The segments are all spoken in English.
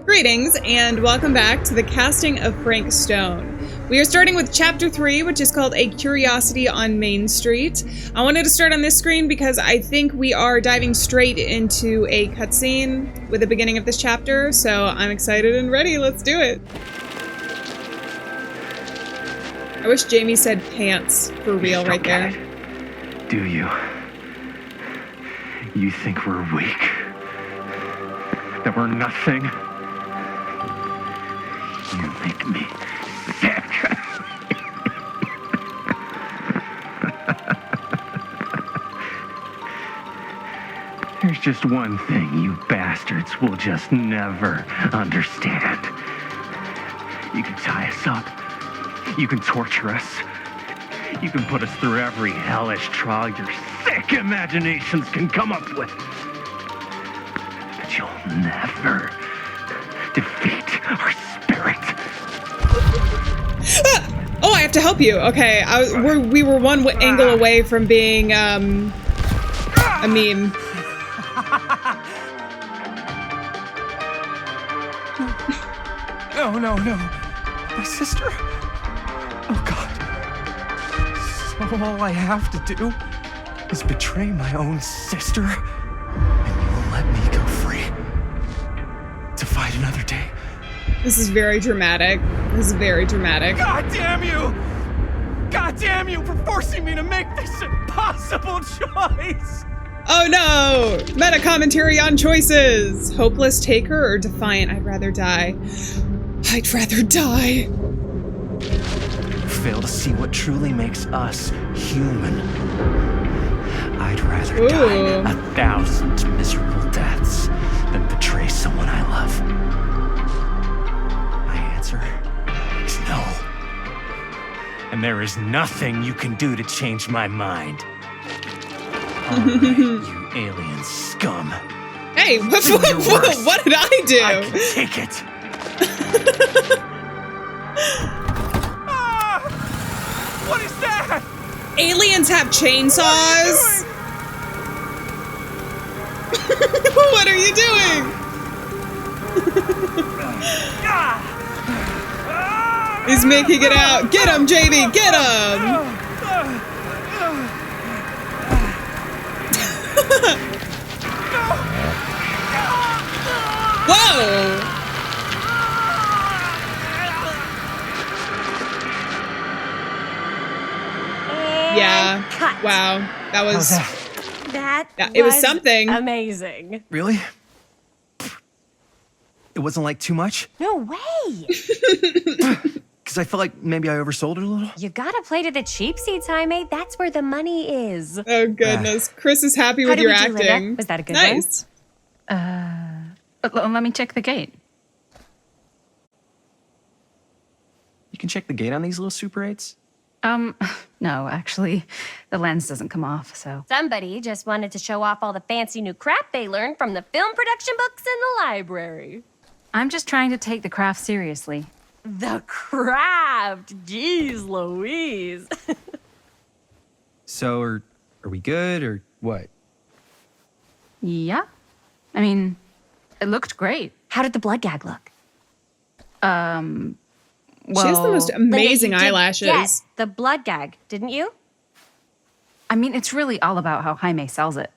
Greetings and welcome back to the casting of Frank Stone. We are starting with chapter 3, which is called A Curiosity on Main Street. I wanted to start on this screen because I think we are diving straight into a cutscene with the beginning of this chapter, so I'm excited and ready. Let's do it. I wish Jamie said pants for real right there. Do you? You think we're weak? That we're nothing? You make me sick. There's just one thing you bastards will just never understand. You can tie us up. You can torture us. You can put us through every hellish trial your sick imaginations can come up with. But you'll never defeat our spirit. Oh, I have to help you. Okay, we were one angle away from being a meme. No. My sister? Oh, God. So all I have to do is betray my own sister, and you will let me go free to fight another day. This is very dramatic. This is very dramatic. God damn you! God damn you for forcing me to make this impossible choice! Oh no! Meta commentary on choices! Hopeless taker or defiant? I'd rather die. I'd rather die. Fail to see what truly makes us human. I'd rather die 1,000 miserable deaths than betray someone I love. My answer is no. And there is nothing you can do to change my mind. All right, you alien scum. Hey, what did I do? I can take it. What is that? Aliens have chainsaws? What are you doing? He's making it out. Get him, JB, get him! Whoa! Yeah. Cut. Wow. That was That it was something. Amazing. Really? It wasn't like too much? No way. Because I felt like maybe I oversold it a little. You gotta play to the cheap seats, Jaime. That's where the money is. Oh goodness. Chris is happy with your acting. Linda? Was that a good nice. Let me check the gate. You can check the gate on these little Super 8s? No, actually, the lens doesn't come off, so. Somebody just wanted to show off all the fancy new crap they learned from the film production books in the library. I'm just trying to take the craft seriously. The craft! Jeez Louise. So, are we good, or what? Yeah. I mean, it looked great. How did the blood gag look? Well, She has the most amazing Linda, you did eyelashes. get the blood gag, didn't you? I mean, it's really all about how Jaime sells it.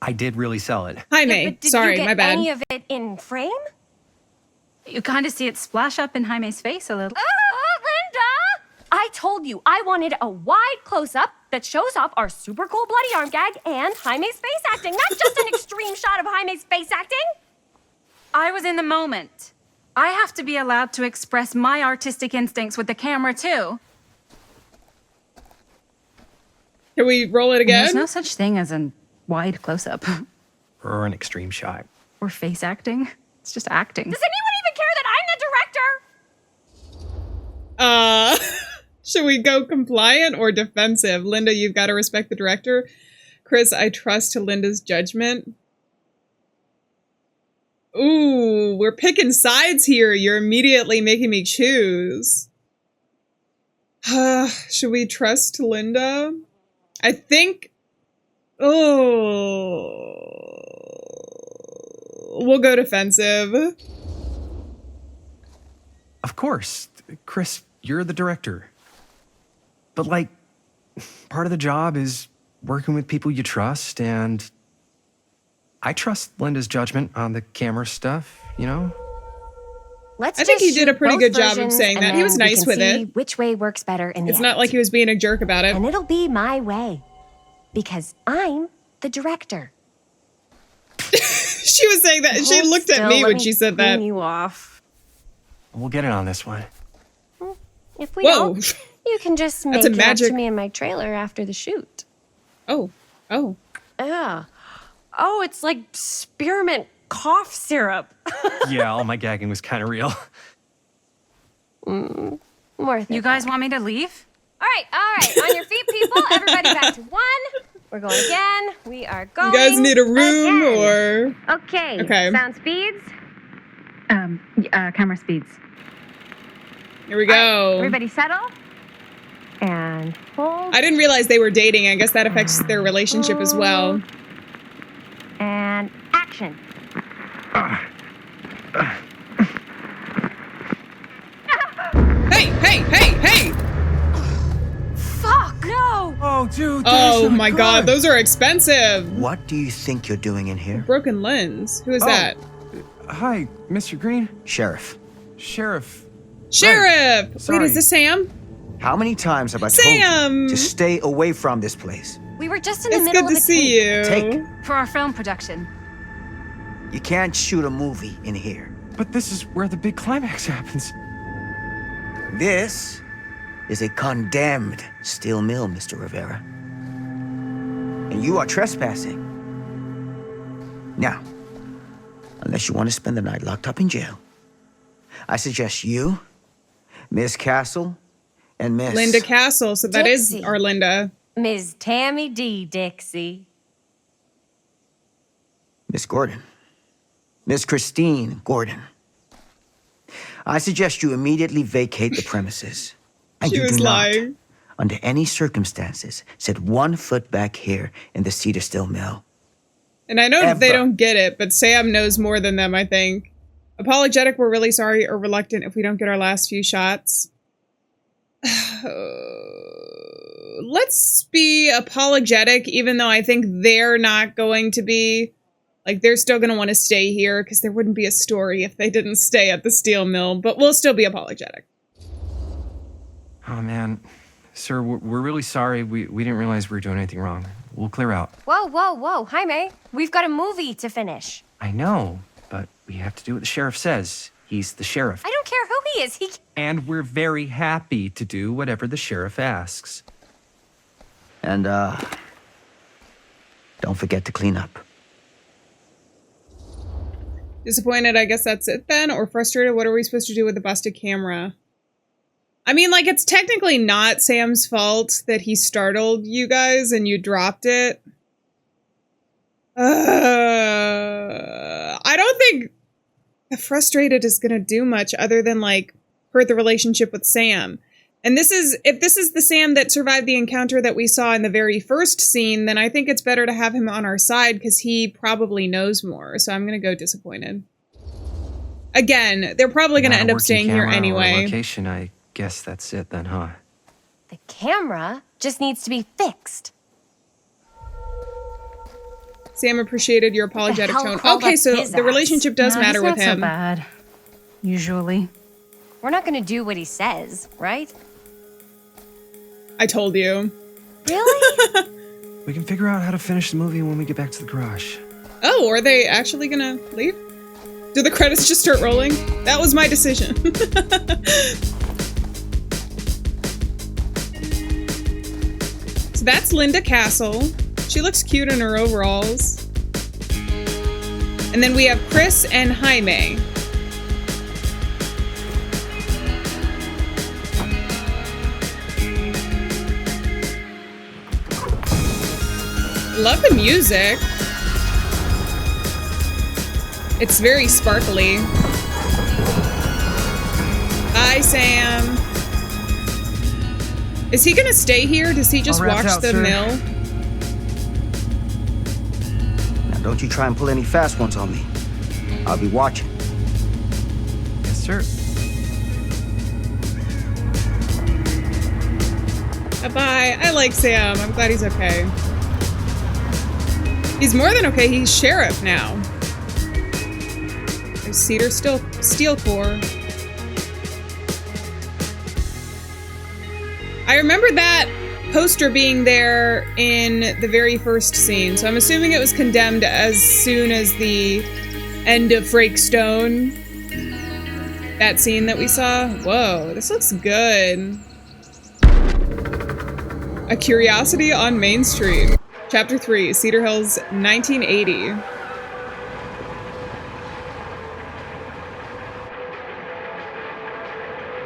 I did really sell it. Hi, Yeah, May. but did Sorry, you get my bad. any of it in frame? You kind of see it splash up in Jaime's face a little. Linda! I told you I wanted a wide close-up that shows off our super cool bloody arm gag and Jaime's face acting, not just an extreme shot of Jaime's face acting. I was in the moment. I have to be allowed to express my artistic instincts with the camera, too. Can we roll it And again? there's no such thing as a wide close-up. Or an extreme shot. Or face acting. It's just acting. Does anyone even care that I'm the director? Should we go compliant or defensive? Linda, you've got to respect the director. Chris, I trust to Linda's judgment. Ooh, we're picking sides here. You're immediately making me choose. Should we trust Linda? I think... Oh... We'll go defensive. Of course. Chris, you're the director. But, like, part of the job is working with people you trust, and I trust Linda's judgment on the camera stuff, you know? Let's I think just he did a shoot pretty both good job of versions, saying and that. He was then we nice can with see it. which way works better in the It's end. not like he was being a jerk about it. And it'll be my way. Because I'm the director. She was saying that, and she Hold looked at still, me let when she said that. clean you off. We'll get it on this one. If we Whoa. don't, you can just make That's a it up magic- to me in my trailer after the shoot. Oh. Yeah. Oh, it's like spearmint cough syrup. Yeah, all my gagging was kind of real. Worth it. You guys want me to leave? All right. On your feet, people. Everybody back to one. We're going again. We are going. You guys need a room again. or... Okay. Okay. Sound speeds. Camera speeds. Here we go. Everybody settle. And hold. I didn't realize they were dating. I guess that affects their relationship as well. And action. Hey! Fuck! No! Oh, dude. Oh my god, those are expensive. What do you think you're doing in here? Broken lens. Who is Oh. that? Hi, Mr. Green. Sheriff, Sheriff. Sheriff! Wait, Sorry. is this Sam? how many times have I Sam! told you to stay away from this place? We were just in the It's middle good of to a see take. you. Take. For our film production. You can't shoot a movie in here. But this is where the big climax happens. This is a condemned steel mill, Mr. Rivera. And you are trespassing. Now, unless you want to spend the night locked up in jail, I suggest you, Miss Castle, and Miss... Linda Castle, so that is Dixie. our Linda. Ms. Tammy D. Dixie. Miss Gordon. Miss Christine Gordon. I suggest you immediately vacate the premises. And She you was do not, lying. under any circumstances, set 1 foot back here in the Cedar Still Mill. And I know that they Ever. don't get it, but Sam knows more than them, I think. Apologetic, we're really sorry, or reluctant if we don't get our last few shots. Let's be apologetic, even though I think they're not going to be. Like, they're still going to want to stay here, because there wouldn't be a story if they didn't stay at the steel mill, but we'll still be apologetic. Oh, man. Sir, we're really sorry. We didn't realize we were doing anything wrong. We'll clear out. Whoa. Jaime, we've got a movie to finish. I know, but we have to do what the sheriff says. He's the sheriff. I don't care who he is. And we're very happy to do whatever the sheriff asks. And, don't forget to clean up. Disappointed, I guess that's it then? Or frustrated, what are we supposed to do with the busted camera? I mean, like, it's technically not Sam's fault that he startled you guys and you dropped it. I don't think the frustrated is going to do much other than, like, hurt the relationship with Sam. And if this is the Sam that survived the encounter that we saw in the very first scene, then I think it's better to have him on our side because he probably knows more. So I'm going to go disappointed. Again, they're probably going to Not a end up working staying here camera or anyway. location, I guess that's it then, huh? The camera just needs to be fixed. Sam appreciated your apologetic hell tone. called Okay, up so his the ass? relationship does No, matter he's with not so him. bad. Usually. We're not going to do what he says, right? I told you. Really? We can figure out how to finish the movie when we get back to the garage. Oh, are they actually gonna leave? Do the credits just start rolling? That was my decision. So that's Linda Castle. She looks cute in her overalls. And then we have Chris and Jaime. Love the music. It's very sparkly. Bye, Sam. Is he gonna stay here? Does he just All wrapped watch out, the sir. mill? Now, don't you try and pull any fast ones on me. I'll be watching. Yes, sir. Bye. I like Sam. I'm glad he's okay. He's more than okay. He's sheriff now. There's Cedar Steel Core. I remember that poster being there in the very first scene, so I'm assuming it was condemned as soon as the end of Stone. That scene that we saw. Whoa, this looks good. A Curiosity on Main Street. Chapter 3, Cedar Hills, 1980.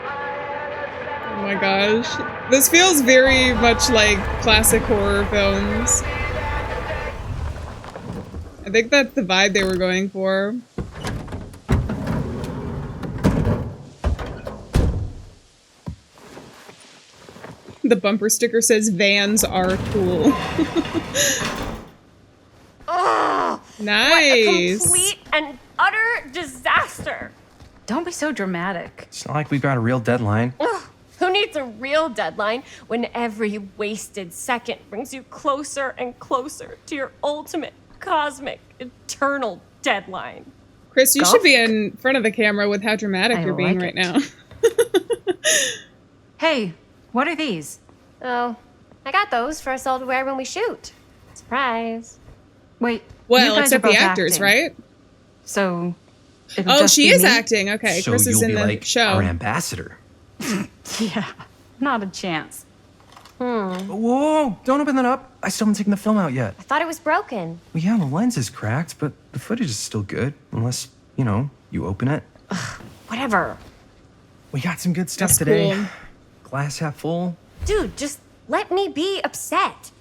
Oh my gosh. This feels very much like classic horror films. I think that's the vibe they were going for. The bumper sticker says vans are cool. Ugh! Nice. What a complete and utter disaster. Don't be so dramatic. It's not like we've got a real deadline. Ugh, who needs a real deadline when every wasted second brings you closer and closer to your ultimate, cosmic, eternal deadline? Chris, you should be in front of the camera with how dramatic I you're being like right now. Hey, what are these? Oh, I got those for us all to wear when we shoot. Surprise. Wait. you Well, guys except are the both actors, acting. right? So. it'll Oh, just she be is me? acting. Okay, So Chris is you'll in be the like show. our ambassador. Yeah, not a chance. Whoa, don't open that up. I still haven't taken the film out yet. I thought it was broken. Well, yeah, the lens is cracked, but the footage is still good. Unless, you open it. Whatever. We got some good stuff That's today. cool. Glass half full. Dude, just let me be upset.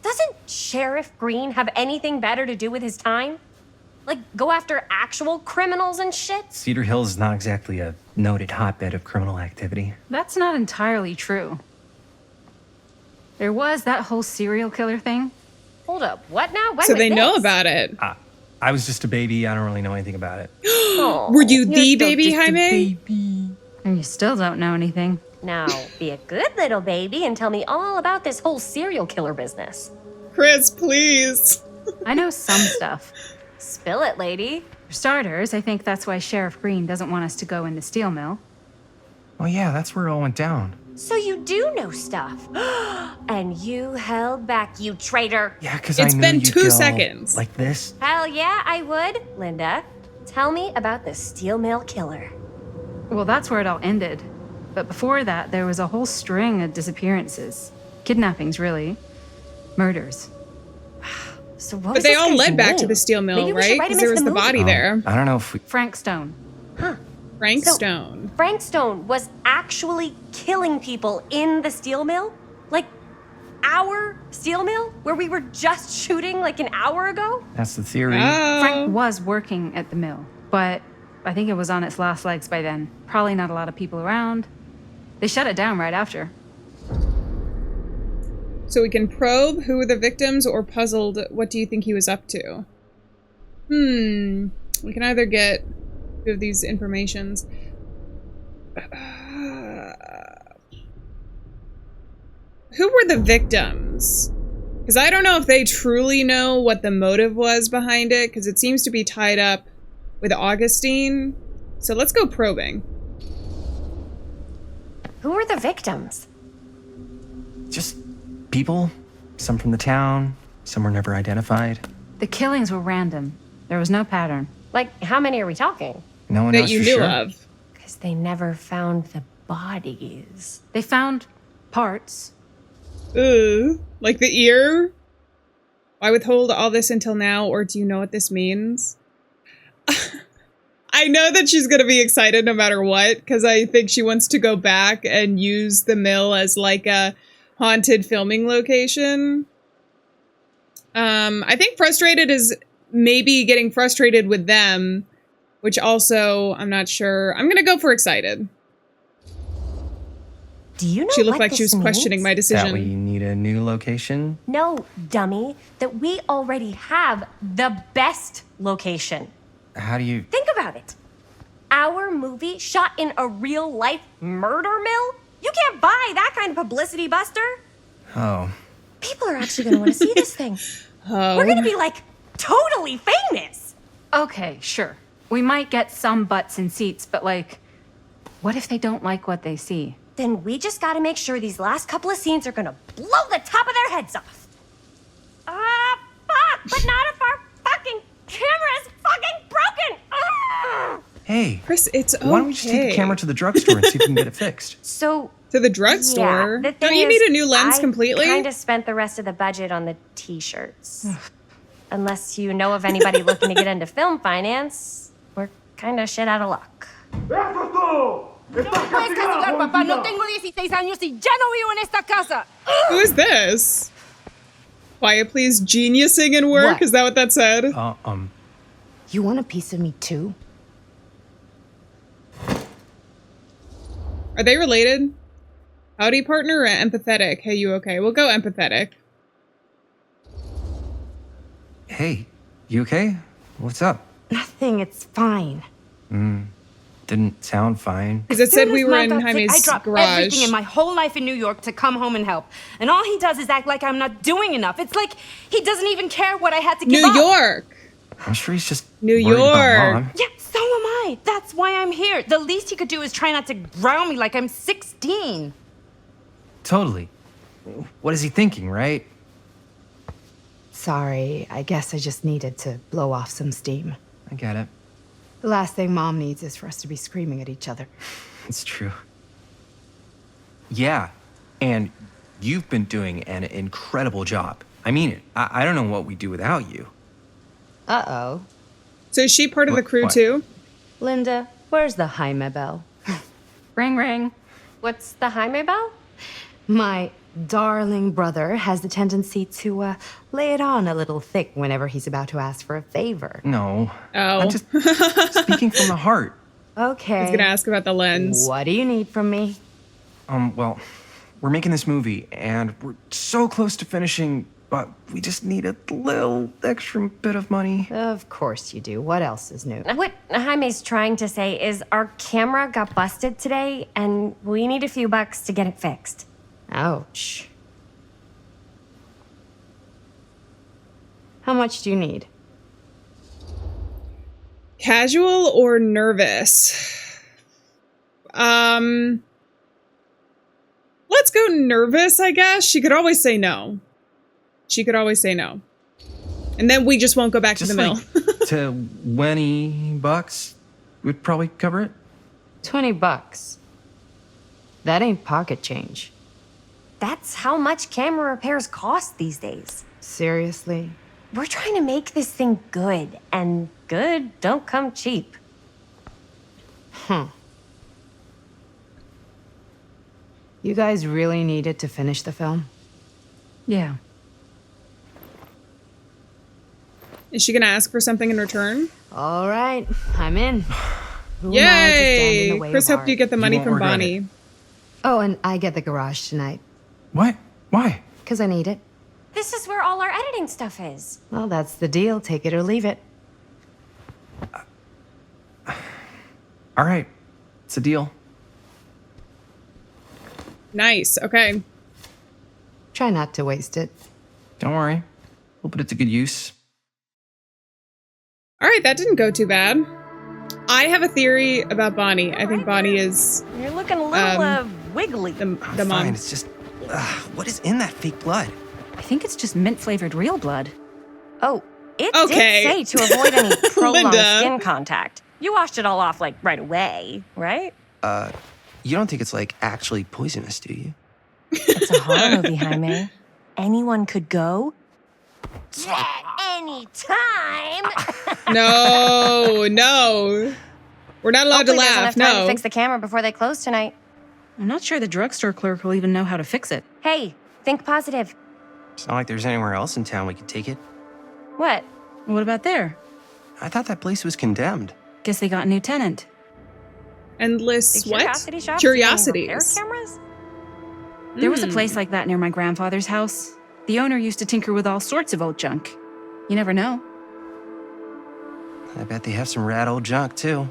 Doesn't Sheriff Green have anything better to do with his time? Like, go after actual criminals and shit? Cedar Hills is not exactly a noted hotbed of criminal activity. That's not entirely true. There was that whole serial killer thing. Hold up, what now? When So was they know this? about it. I was just a baby. I don't really know anything about it. Oh, Were you you're the still baby, just a Jaime? Baby. And you still don't know anything. Now, be a good little baby and tell me all about this whole serial killer business. Chris, please. I know some stuff. Spill it, lady. For starters, I think that's why Sheriff Green doesn't want us to go in the steel mill. Oh, yeah, that's where it all went down. So you do know stuff. And you held back, you traitor. Yeah, because It's I knew been you'd 2 go seconds. like this. Hell yeah, I would. Linda, tell me about the steel mill killer. Well, that's where it all ended. But before that, there was a whole string of disappearances. Kidnappings, really. Murders. So what But was they this all guy's led back to name? the steel mill, Maybe we should right? write Because him there was into the the body movie. there. I don't know if we... Frank Stone. Frank So- Stone. Frank Stone was actually killing people in the steel mill? Like, our steel mill? Where we were just shooting like an hour ago? That's the theory. Oh. Frank was working at the mill, but I think it was on its last legs by then. Probably not a lot of people around. They shut it down right after. So we can probe who were the victims or puzzled what do you think he was up to? We can either get two of these informations. Who were the victims? Because I don't know if they truly know what the motive was behind it, because it seems to be tied up with Augustine. So let's go probing. Who were the victims? Just people. Some from the town. Some were never identified. The killings were random. There was no pattern. Like, how many are we talking? No one That knows you for knew sure. of. Because they never found the bodies. They found parts. Ooh, like the ear? Why withhold all this until now, or do you know what this means? I know that she's gonna be excited no matter what, because I think she wants to go back and use the mill as like a haunted filming location. I think frustrated is maybe getting frustrated with them, which also, I'm not sure. I'm gonna go for excited. Do you know She looked what like she this was questioning means? my That we decision. need a new location. No, dummy. That we already have the best location. How do you... Think about it. Our movie shot in a real-life murder mill? You can't buy that kind of publicity, Buster. Oh. People are actually gonna want to see this thing. Oh. We're gonna be like totally famous. Okay, sure. We might get some butts in seats, but like, what if they don't like what they see? Then we just gotta make sure these last couple of scenes are gonna blow the top of their heads off. Fuck! But not if our fucking camera is fucking broken! Ugh. Hey, Chris, it's okay. why don't we just take the camera to the drugstore and see if we can get it fixed? So, To the drugstore? yeah, the Don't thing you is, need a new lens completely? I kind of spent the rest of the budget on the t-shirts. Unless you know of anybody looking to get into film finance, we're kind of shit out of luck. Who is this? Quiet please, geniusing in work? What? Is that what that said? You want a piece of me too? Are they related? Howdy partner or empathetic? Hey, you okay? We'll go empathetic. Hey, you okay? What's up? Nothing, it's fine. Didn't sound fine. Because it said Soon we as were Mom in got sick, Jaime's I dropped garage. everything in my whole life in New York to come home and help. And all he does is act like I'm not doing enough. It's like he doesn't even care what I had to give New up. York! I'm sure he's just New worried about York. Mom. Yeah, so am I. That's why I'm here. The least he could do is try not to ground me like I'm 16. Totally. What is he thinking, right? Sorry, I guess I just needed to blow off some steam. I get it. The last thing Mom needs is for us to be screaming at each other. It's true. Yeah, and you've been doing an incredible job. I mean it. I don't know what we'd do without you. Uh-oh. So is she part of the crew What? too? Linda, where's the Jaime bell? Ring, ring. What's the Jaime bell? My darling brother has the tendency to lay it on a little thick whenever he's about to ask for a favor. No. Oh. I'm just speaking from the heart. Okay. I was gonna ask about the lens. What do you need from me? Well, we're making this movie, and we're so close to finishing, but we just need a little extra bit of money. Of course you do. What else is new? What Jaime's trying to say is our camera got busted today, and we need a few bucks to get it fixed. Ouch. How much do you need? Casual or nervous? Let's go nervous, I guess. She could always say no. She could always say no. And then we just won't go back to Just the mill. like to $20 would probably cover it. $20. That ain't pocket change. That's how much camera repairs cost these days. Seriously? We're trying to make this thing good, and good don't come cheap. You guys really needed to finish the film? Yeah. Is she gonna ask for something in return? All right, I'm in. Who am I to stand in the Yay! way Chris of helped you art? get the money won't from regret Bonnie. it. Oh, and I get the garage tonight, What? Why? because I need it. This is where all our editing stuff is. Well, that's the deal. Take it or leave it. All right. It's a deal. Nice. Okay. Try not to waste it. Don't worry. We'll put it to good use. All right, that didn't go too bad. I have a theory about Bonnie. I think Bonnie is You're looking a little, wiggly. the I'm mom. fine. It's just, what is in that fake blood? I think it's just mint-flavored real blood. Oh, it Okay. did say to avoid any prolonged Linda. skin contact. You washed it all off, like, right away, right? You don't think it's, like, actually poisonous, do you? It's a horror movie, Jaime. Anyone could go at any time. No. We're not allowed to Hopefully there's laugh. enough time to No. fix the camera before they close tonight. I'm not sure the drugstore clerk will even know how to fix it. Hey, think positive. It's not like there's anywhere else in town we could take it. What? What about there? I thought that place was condemned. Guess they got a new tenant. Endless The what? curiosity shop? Curiosities. Repair cameras? There was a place like that near my grandfather's house. The owner used to tinker with all sorts of old junk. You never know. I bet they have some rad old junk, too.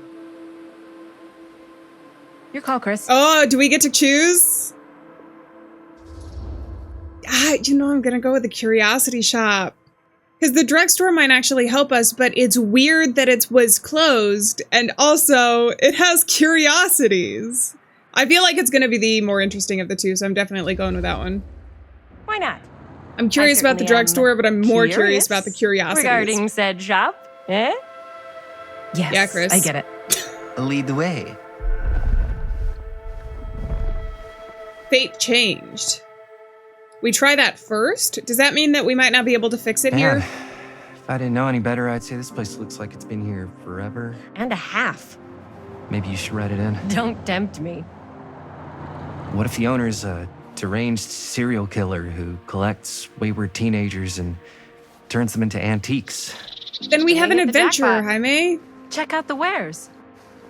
Your call, Chris. Oh, do we get to choose? I'm gonna go with the curiosity shop. Because the drugstore might actually help us, but it's weird that it was closed, and also it has curiosities. I feel like it's gonna be the more interesting of the two, so I'm definitely going with that one. Why not? I'm curious about the drugstore, but I'm more curious about the curiosities. Regarding said shop, eh? Yes, Yeah, Chris. I get it. Lead the way. Fate changed. We try that first? Does that mean that we might not be able to fix it Man, here? if I didn't know any better, I'd say this place looks like it's been here forever. And a half. Maybe you should write it in. Don't tempt me. What if the owner's a deranged serial killer who collects wayward teenagers and turns them into antiques? Then we have an hit the adventure, jackpot. Jaime. Check out the wares.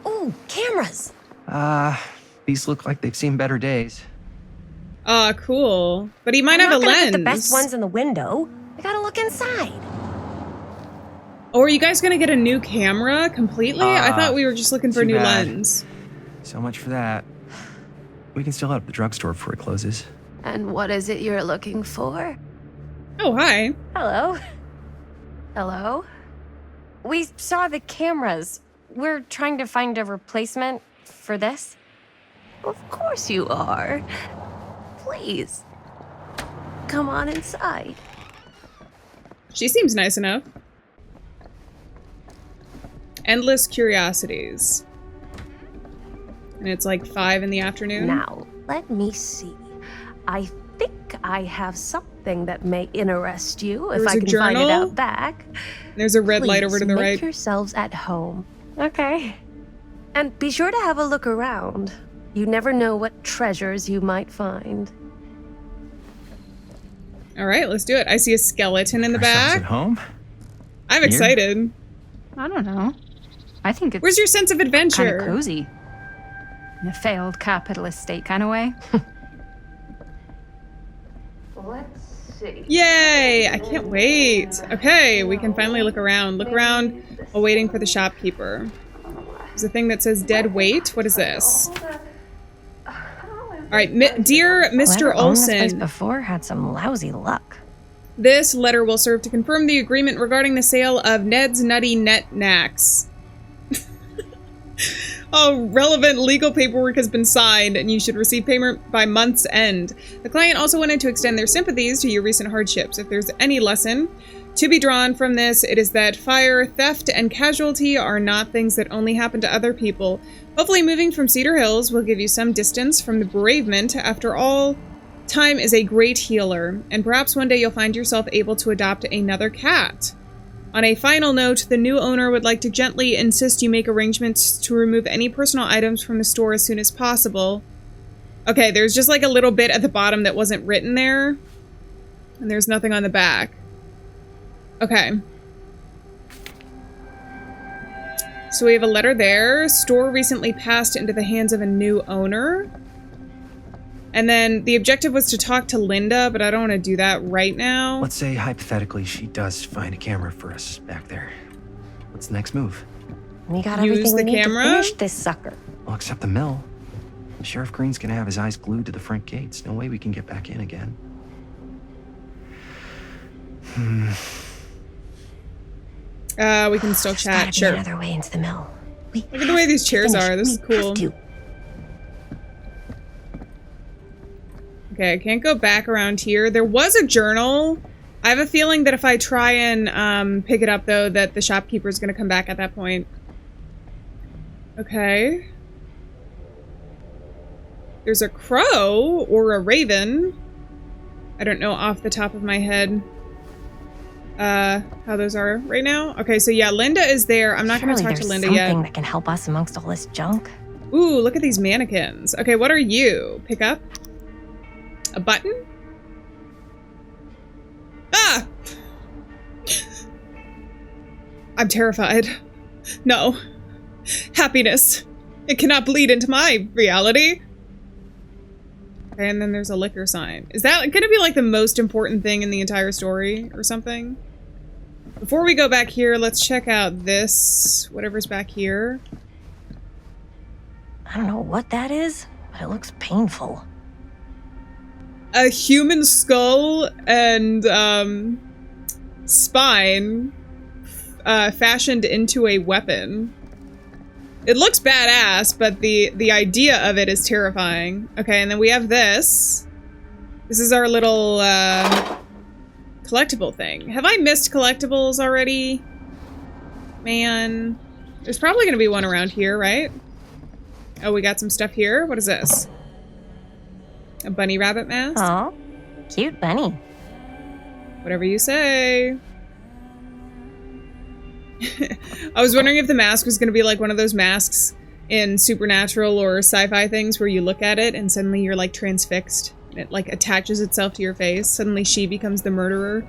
Ooh, cameras. These look like they've seen better days. Cool. But he might have a I'm not gonna lens. put the best ones in the window. I gotta look inside. Oh, are you guys gonna get a new camera completely? I thought we were just looking for a too new bad. lens. So much for that. We can still head up the drugstore before it closes. And what is it you're looking for? Oh, hi. Hello. Hello? We saw the cameras. We're trying to find a replacement for this. Of course you are. Please. Come on inside. She seems nice enough. Endless curiosities. And it's like 5 in the afternoon. Now, let me see. I think I have something that may interest you if There's I a can find it journal? out back. There's a red light Please over to the make right. yourselves at home. Okay. And be sure to have a look around. You never know what treasures you might find. All right, let's do it. I see a skeleton in the Ourselves back. at home? I'm Here? excited. I don't know. I think it's Where's your sense of kind adventure? of cozy. In a failed capitalist state kind of way. Let's see. Yay! I can't wait. Okay, we can finally look around. Look around while waiting for the shopkeeper. There's a thing that says dead weight. What is this? All right, dear Mr. Whoever owned this place Olson, before had some lousy luck. this letter will serve to confirm the agreement regarding the sale of Ned's Nutty Net Knacks. All relevant legal paperwork has been signed, and you should receive payment by month's end. The client also wanted to extend their sympathies to your recent hardships. If there's any lesson to be drawn from this, it is that fire, theft, and casualty are not things that only happen to other people. Hopefully moving from Cedar Hills will give you some distance from the bereavement. After all, time is a great healer, and perhaps one day you'll find yourself able to adopt another cat. On a final note, the new owner would like to gently insist you make arrangements to remove any personal items from the store as soon as possible. Okay, there's just like a little bit at the bottom that wasn't written there. And there's nothing on the back. Okay. So we have a letter there. Store recently passed into the hands of a new owner. And then the objective was to talk to Linda, but I don't want to do that right now. Let's say, hypothetically, she does find a camera for us back there. What's the next move? We got Use everything the we need camera? to finish this sucker. Well, except the mill. Sheriff Green's gonna have his eyes glued to the front gates. No way we can get back in again. We can still There's chat, gotta be sure. another way into the mill. We Look at the way these chairs finish. are. This is We have cool. to. Okay, I can't go back around here. There was a journal. I have a feeling that if I try and pick it up, though, that the shopkeeper's going to come back at that point. Okay. There's a crow or a raven. I don't know off the top of my head how those are right now. Okay, so yeah, Linda is there. I'm not going to Surely talk to there's Linda something yet. that can help us amongst all this junk. Ooh, look at these mannequins. Okay, what are you? Pick up? A button? Ah! I'm terrified. No. Happiness. It cannot bleed into my reality. Okay, and then there's a liquor sign. Is that gonna be like the most important thing in the entire story or something? Before we go back here, let's check out this, whatever's back here. I don't know what that is, but it looks painful. A human skull and spine fashioned into a weapon. It looks badass, but the idea of it is terrifying. Okay, and then we have this. This is our little collectible thing. Have I missed collectibles already? Man, there's probably gonna be one around here, right? Oh, we got some stuff here. What is this? A bunny rabbit mask? Oh, cute bunny. Whatever you say. I was wondering if the mask was going to be like one of those masks in supernatural or sci-fi things where you look at it and suddenly you're like transfixed. It like attaches itself to your face. Suddenly she becomes the murderer.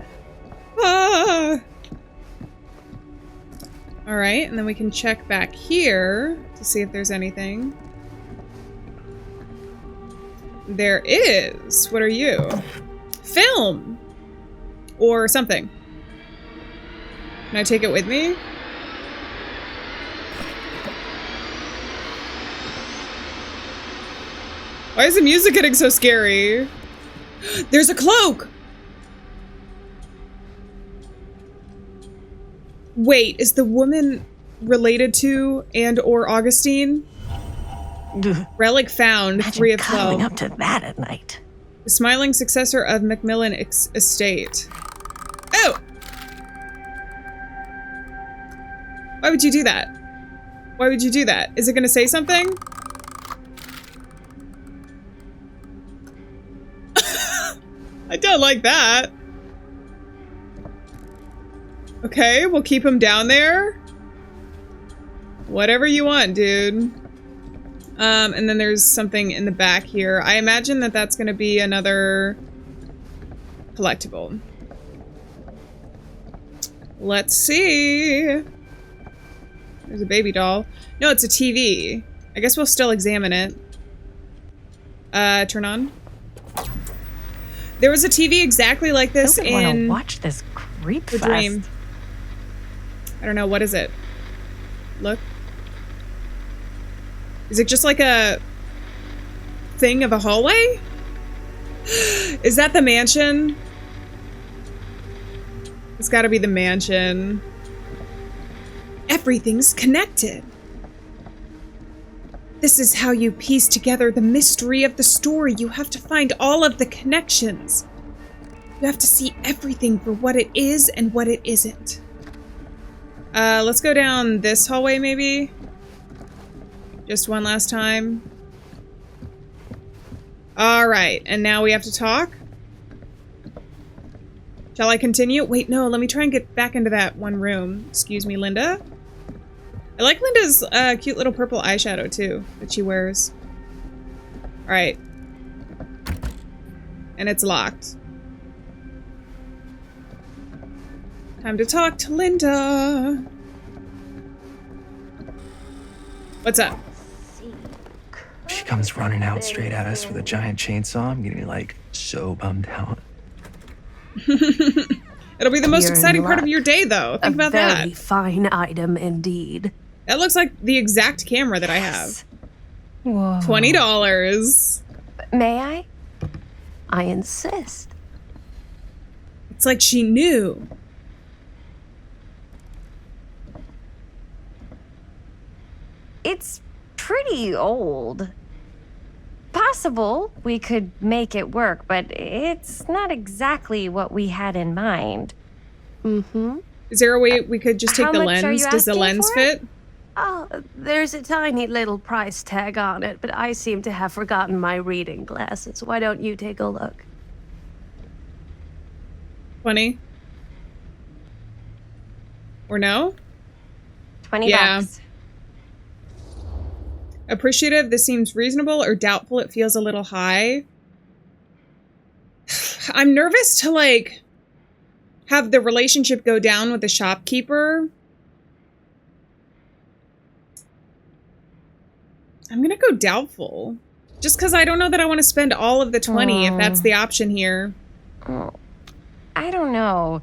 Ah! All right, and then we can check back here to see if there's anything. There is. What are you? Film! Or something. Can I take it with me? Why is the music getting so scary? There's a cloak! Wait, is the woman related to and or Augustine? Relic found, Imagine 3 of cuddling 12. up to that at night. The smiling successor of Macmillan Estate. Oh! Why would you do that? Why would you do that? Is it gonna say something? I don't like that. Okay, we'll keep him down there. Whatever you want, dude. And then there's something in the back here. I imagine that that's gonna be another collectible. Let's see. There's a baby doll. No, it's a TV. I guess we'll still examine it. Turn on. There was a TV exactly like this I want to in watch this creep The fest. Dream. I don't know, what is it? Look. Is it just like a thing of a hallway? Is that the mansion? It's gotta be the mansion. Everything's connected. This is how you piece together the mystery of the story. You have to find all of the connections. You have to see everything for what it is and what it isn't. Let's go down this hallway, maybe? Just one last time. Alright, and now we have to talk? Shall I continue? Wait, no, let me try and get back into that one room. Excuse me, Linda? I like Linda's cute little purple eyeshadow, too, that she wears. Alright. And it's locked. Time to talk to Linda. What's up? She comes running out straight at us with a giant chainsaw. I'm getting like so bummed out. It'll be the most You're in exciting part luck. of your day, though. Think about that. Very fine item indeed. That looks like the exact camera that I have. Whoa. $20. May I? I insist. It's like she knew. It's pretty old. Possible we could make it work, but it's not exactly what we had in mind. Mm-hmm. Is there a way we could just take How the much are lens? you Does the asking lens for it? fit? Oh, there's a tiny little price tag on it, but I seem to have forgotten my reading glasses. Why don't you take a look? 20? Or no? 20 Yeah. bucks. Appreciative, this seems reasonable, or doubtful, it feels a little high. I'm nervous to, like, have the relationship go down with the shopkeeper. I'm gonna go doubtful. Just because I don't know that I want to spend all of the 20 if that's the option here. Oh, I don't know.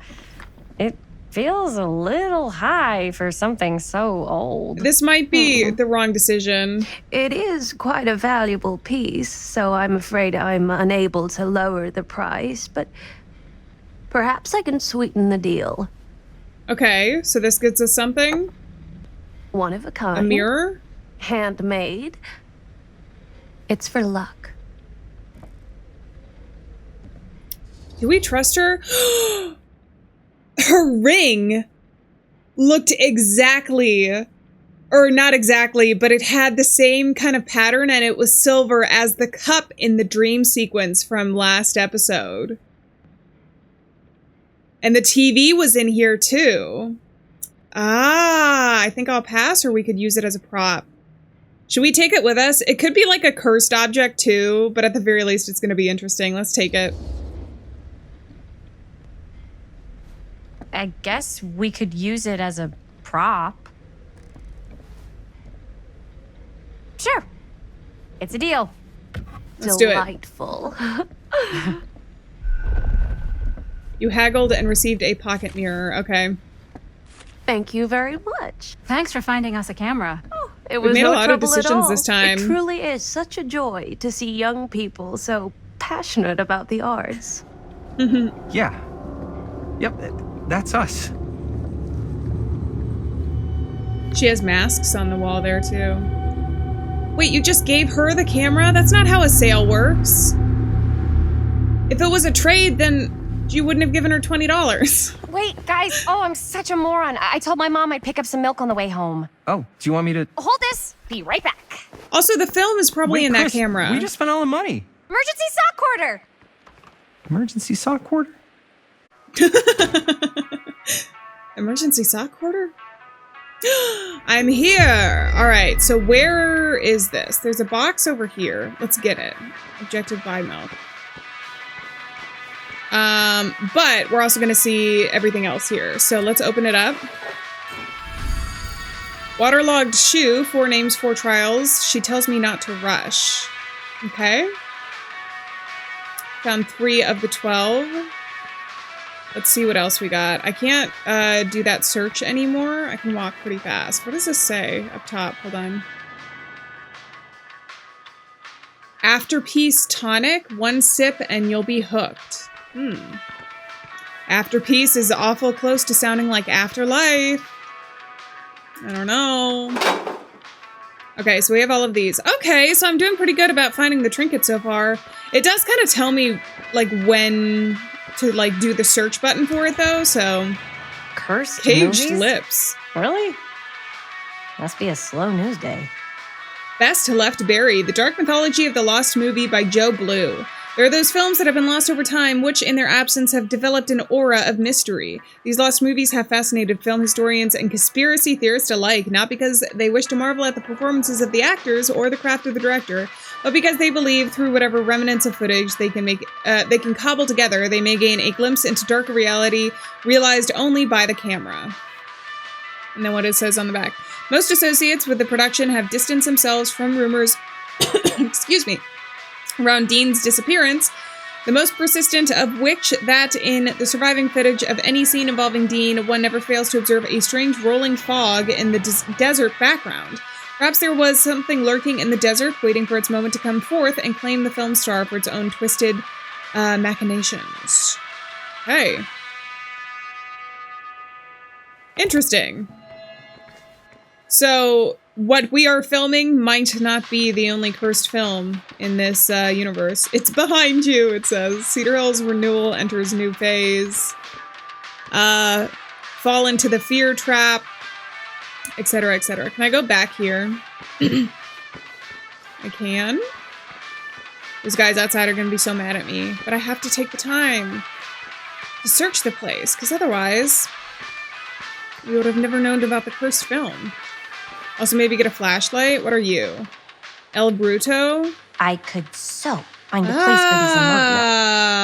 It Feels a little high for something so old. This might be the wrong decision. It is quite a valuable piece, so I'm afraid I'm unable to lower the price, but perhaps I can sweeten the deal. Okay, so this gets us something. One of a kind. A mirror? Handmade. It's for luck. Do we trust her? Her ring looked exactly, or not exactly, but it had the same kind of pattern, and it was silver as the cup in the dream sequence from last episode. And the TV was in here too. Ah, I think I'll pass, or we could use it as a prop. Should we take it with us? It could be like a cursed object too, but at the very least it's going to be interesting. Let's take it. I guess we could use it as a prop. Sure. It's a deal. Let's do it. Delightful. You haggled and received a pocket mirror. Okay. Thank you very much. Thanks for finding us a camera. It We was made no a lot of trouble at decisions all. this time. It truly is such a joy to see young people so passionate about the arts. Yeah. Yep, that's us. She has masks on the wall there too. Wait, you just gave her the camera? That's not how a sale works. If it was a trade, then you wouldn't have given her $20. Wait, guys. Oh, I'm such a moron. I told my mom I'd pick up some milk on the way home. Oh, do you want me to... Hold this. Be right back. Also, the film is probably Wait, in Chris, that camera. We just spent all the money. Emergency sock quarter. Emergency sock quarter? Emergency sock quarter? I'm here. All right, so where is this? There's a box over here. Let's get it. Objective buy milk. But we're also going to see everything else here. So let's open it up. Waterlogged shoe, 4 names, 4 trials. She tells me not to rush. Okay. Found 3 of the 12. Let's see what else we got. I can't do that search anymore. I can walk pretty fast. What does this say up top? Hold on. Afterpiece tonic. 1 sip and you'll be hooked. Afterpiece is awful close to sounding like afterlife. I don't know. Okay, so we have all of these. Okay, so I'm doing pretty good about finding the trinket so far. It does kind of tell me, like, when to, like, do the search button for it, though, so... Cursed Caged movies? lips. Really? Must be a slow news day. Best Left Buried, The Dark Mythology of the Lost Movie by Joe Blue. There are those films that have been lost over time, which, in their absence, have developed an aura of mystery. These lost movies have fascinated film historians and conspiracy theorists alike, not because they wish to marvel at the performances of the actors or the craft of the director, but because they believe through whatever remnants of footage they can cobble together, they may gain a glimpse into darker reality realized only by the camera. And then what it says on the back. Most associates with the production have distanced themselves from rumors, excuse me, around Dean's disappearance, the most persistent of which that in the surviving footage of any scene involving Dean, one never fails to observe a strange rolling fog in the desert background. Perhaps there was something lurking in the desert, waiting for its moment to come forth and claim the film star for its own twisted machinations. Hey. Interesting. So, what we are filming might not be the only cursed film in this universe. It's behind you, it says. Cedar Hills renewal enters new phase. Fall into the fear trap, etc., etc. Can I go back here? I can. Those guys outside are going to be so mad at me, but I have to take the time to search the place, because otherwise we would have never known about the cursed film. Also, maybe get a flashlight. What are you? El Bruto? I could so find a place for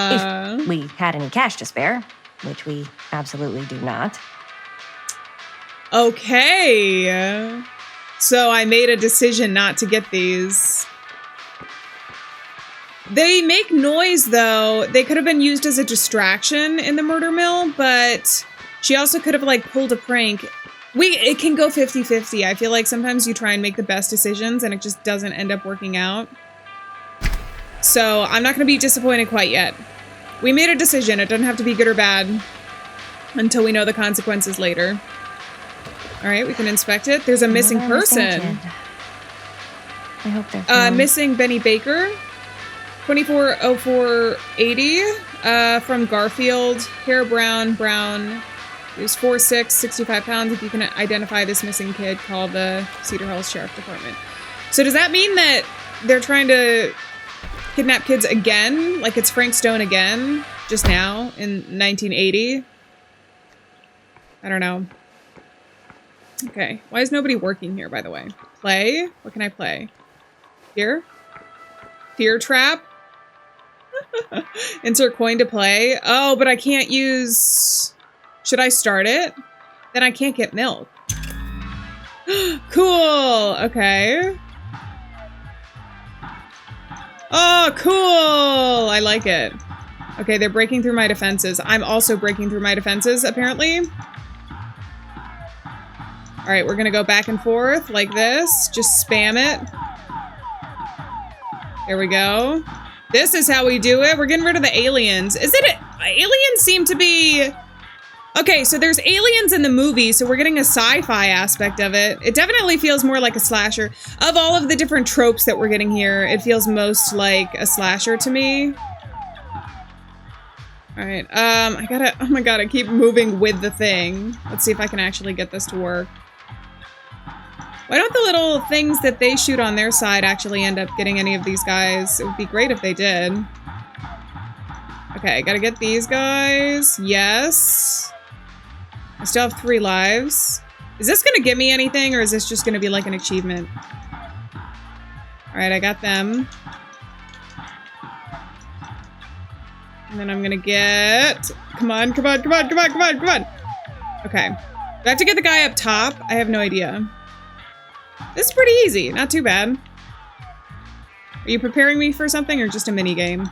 these in If we had any cash to spare, which we absolutely do not. Okay. So I made a decision not to get these. They make noise, though. They could have been used as a distraction in the murder mill, but She also could have like pulled a prank. It can go 50-50. I feel like sometimes you try and make the best decisions and it just doesn't end up working out. So I'm not going to be disappointed quite yet. We made a decision. It doesn't have to be good or bad until we know the consequences later. All right, we can inspect it. There's a missing person. I hope they're found. Missing Benny Baker, 240480, from Garfield. Hair brown. He was 4'6", 65 pounds. If you can identify this missing kid, call the Cedar Hills Sheriff Department. So does that mean that they're trying to kidnap kids again? Like it's Frank Stone again, just now in 1980? I don't know. Okay, why is nobody working here, by the way? Play? What can I play? Here? Fear trap? Insert coin to play. Oh, but I can't use... Should I start it? Then I can't get milk. Cool! Okay. Oh, cool! I like it. Okay, they're breaking through my defenses. I'm also breaking through my defenses, apparently. All right, we're gonna go back and forth like this. Just spam it. There we go. This is how we do it. We're getting rid of the aliens. Aliens seem to be... Okay, so there's aliens in the movie, so we're getting a sci-fi aspect of it. It definitely feels more like a slasher. Of all of the different tropes that we're getting here, it feels most like a slasher to me. All right, oh my god, I keep moving with the thing. Let's see if I can actually get this to work. Why don't the little things that they shoot on their side actually end up getting any of these guys? It would be great if they did. Okay, gotta get these guys. Yes. I still have 3 lives. Is this gonna give me anything, or is this just gonna be like an achievement? All right, I got them. And then I'm gonna get... Come on. Okay. Do I have to get the guy up top? I have no idea. This is pretty easy. Not too bad. Are you preparing me for something or just a mini game?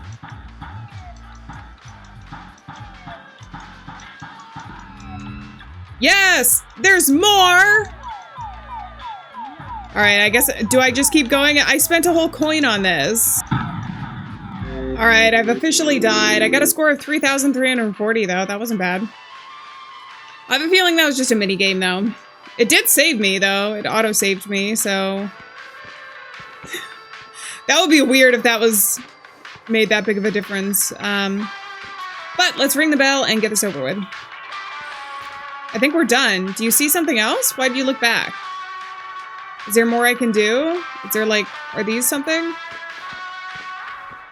Yes! There's more! Alright, I guess... Do I just keep going? I spent a whole coin on this. Alright, I've officially died. I got a score of 3,340, though. That wasn't bad. I have a feeling that was just a mini game, though. It did save me, though. It auto-saved me, so... That would be weird if that was... made that big of a difference. But let's ring the bell and get this over with. I think we're done. Do you see something else? Why do you look back? Is there more I can do? Is there, like... Are these something?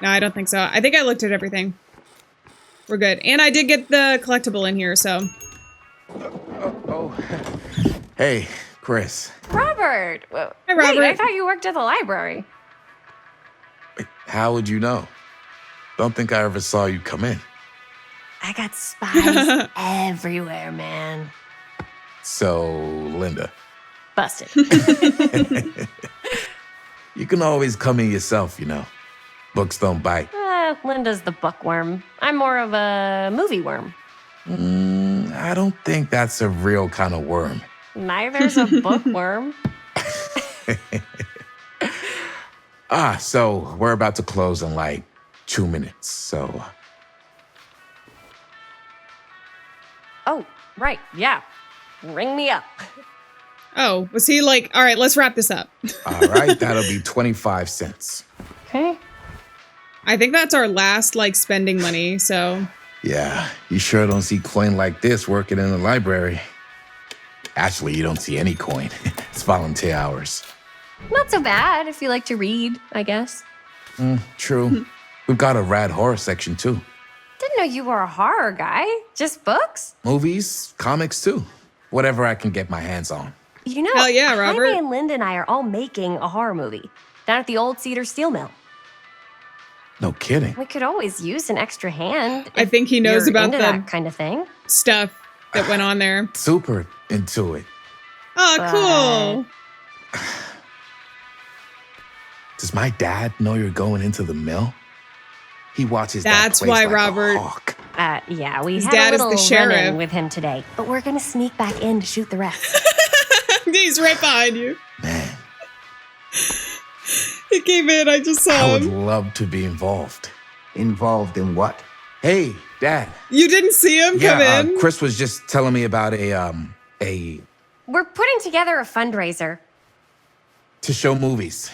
No, I don't think so. I think I looked at everything. We're good. And I did get the collectible in here, so... Hey, Chris. Robert! Hi, Robert. Wait, I thought you worked at the library. Wait, how would you know? Don't think I ever saw you come in. I got spies everywhere, man. So, Linda. Busted. You can always come in yourself, you know. Books don't bite. Linda's the bookworm. I'm more of a movie worm. I don't think that's a real kind of worm. Neither's a bookworm. So we're about to close in like 2 minutes, so... Oh, right, yeah. Ring me up. Oh, was he like, all right, let's wrap this up. All right, that'll be 25 cents. Okay. I think that's our last, like, spending money, so... Yeah, you sure don't see coin like this working in the library. Actually, you don't see any coin. It's volunteer hours. Not so bad if you like to read, I guess. True. We've got a rad horror section, too. Didn't know you were a horror guy. Just books? Movies, comics, too. Whatever I can get my hands on. You know, Hell yeah, Robert. Jaime and Linda and I are all making a horror movie down at the old Cedar Steel Mill. No kidding. We could always use an extra hand. I think he knows you're about into the that kind of thing. stuff that went on there. Super into it. Oh, cool. Does my dad know you're going into the mill? He watches That's that place why, like Robert. a hawk. Yeah, we His had dad a is the little sheriff. run-in with him today. But we're gonna sneak back in to shoot the rest. He's right behind you. Man, He came in. I just saw I would him. love to be involved. Involved in what? Hey, Dad. You didn't see him come in? Chris was just telling me about a We're putting together a fundraiser. to show movies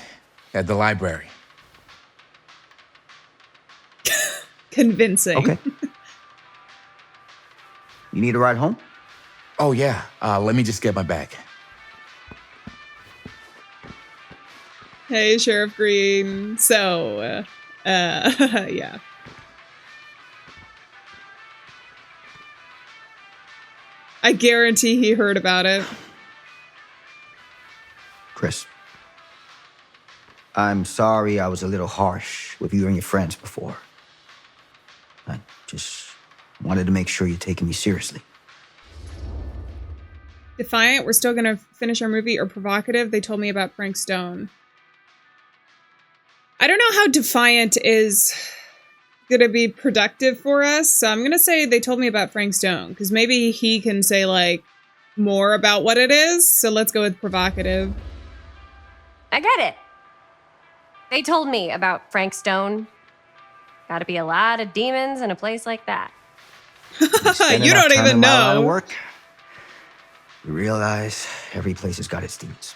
at the library. Convincing. Okay. You need a ride home? Oh yeah. Let me just get my bag. Hey, Sheriff Green. So, yeah. I guarantee he heard about it. Chris, I'm sorry I was a little harsh with you and your friends before. I just wanted to make sure you're taking me seriously. Defiant, we're still gonna finish our movie, or provocative? They told me about Frank Stone. I don't know how Defiant is gonna be productive for us, so I'm gonna say they told me about Frank Stone, because maybe he can say, like, more about what it is, so let's go with provocative. I get it. They told me about Frank Stone. Gotta be a lot of demons in a place like that. Spending You our don't time even in my line of know. work, we realize every place has got its demons.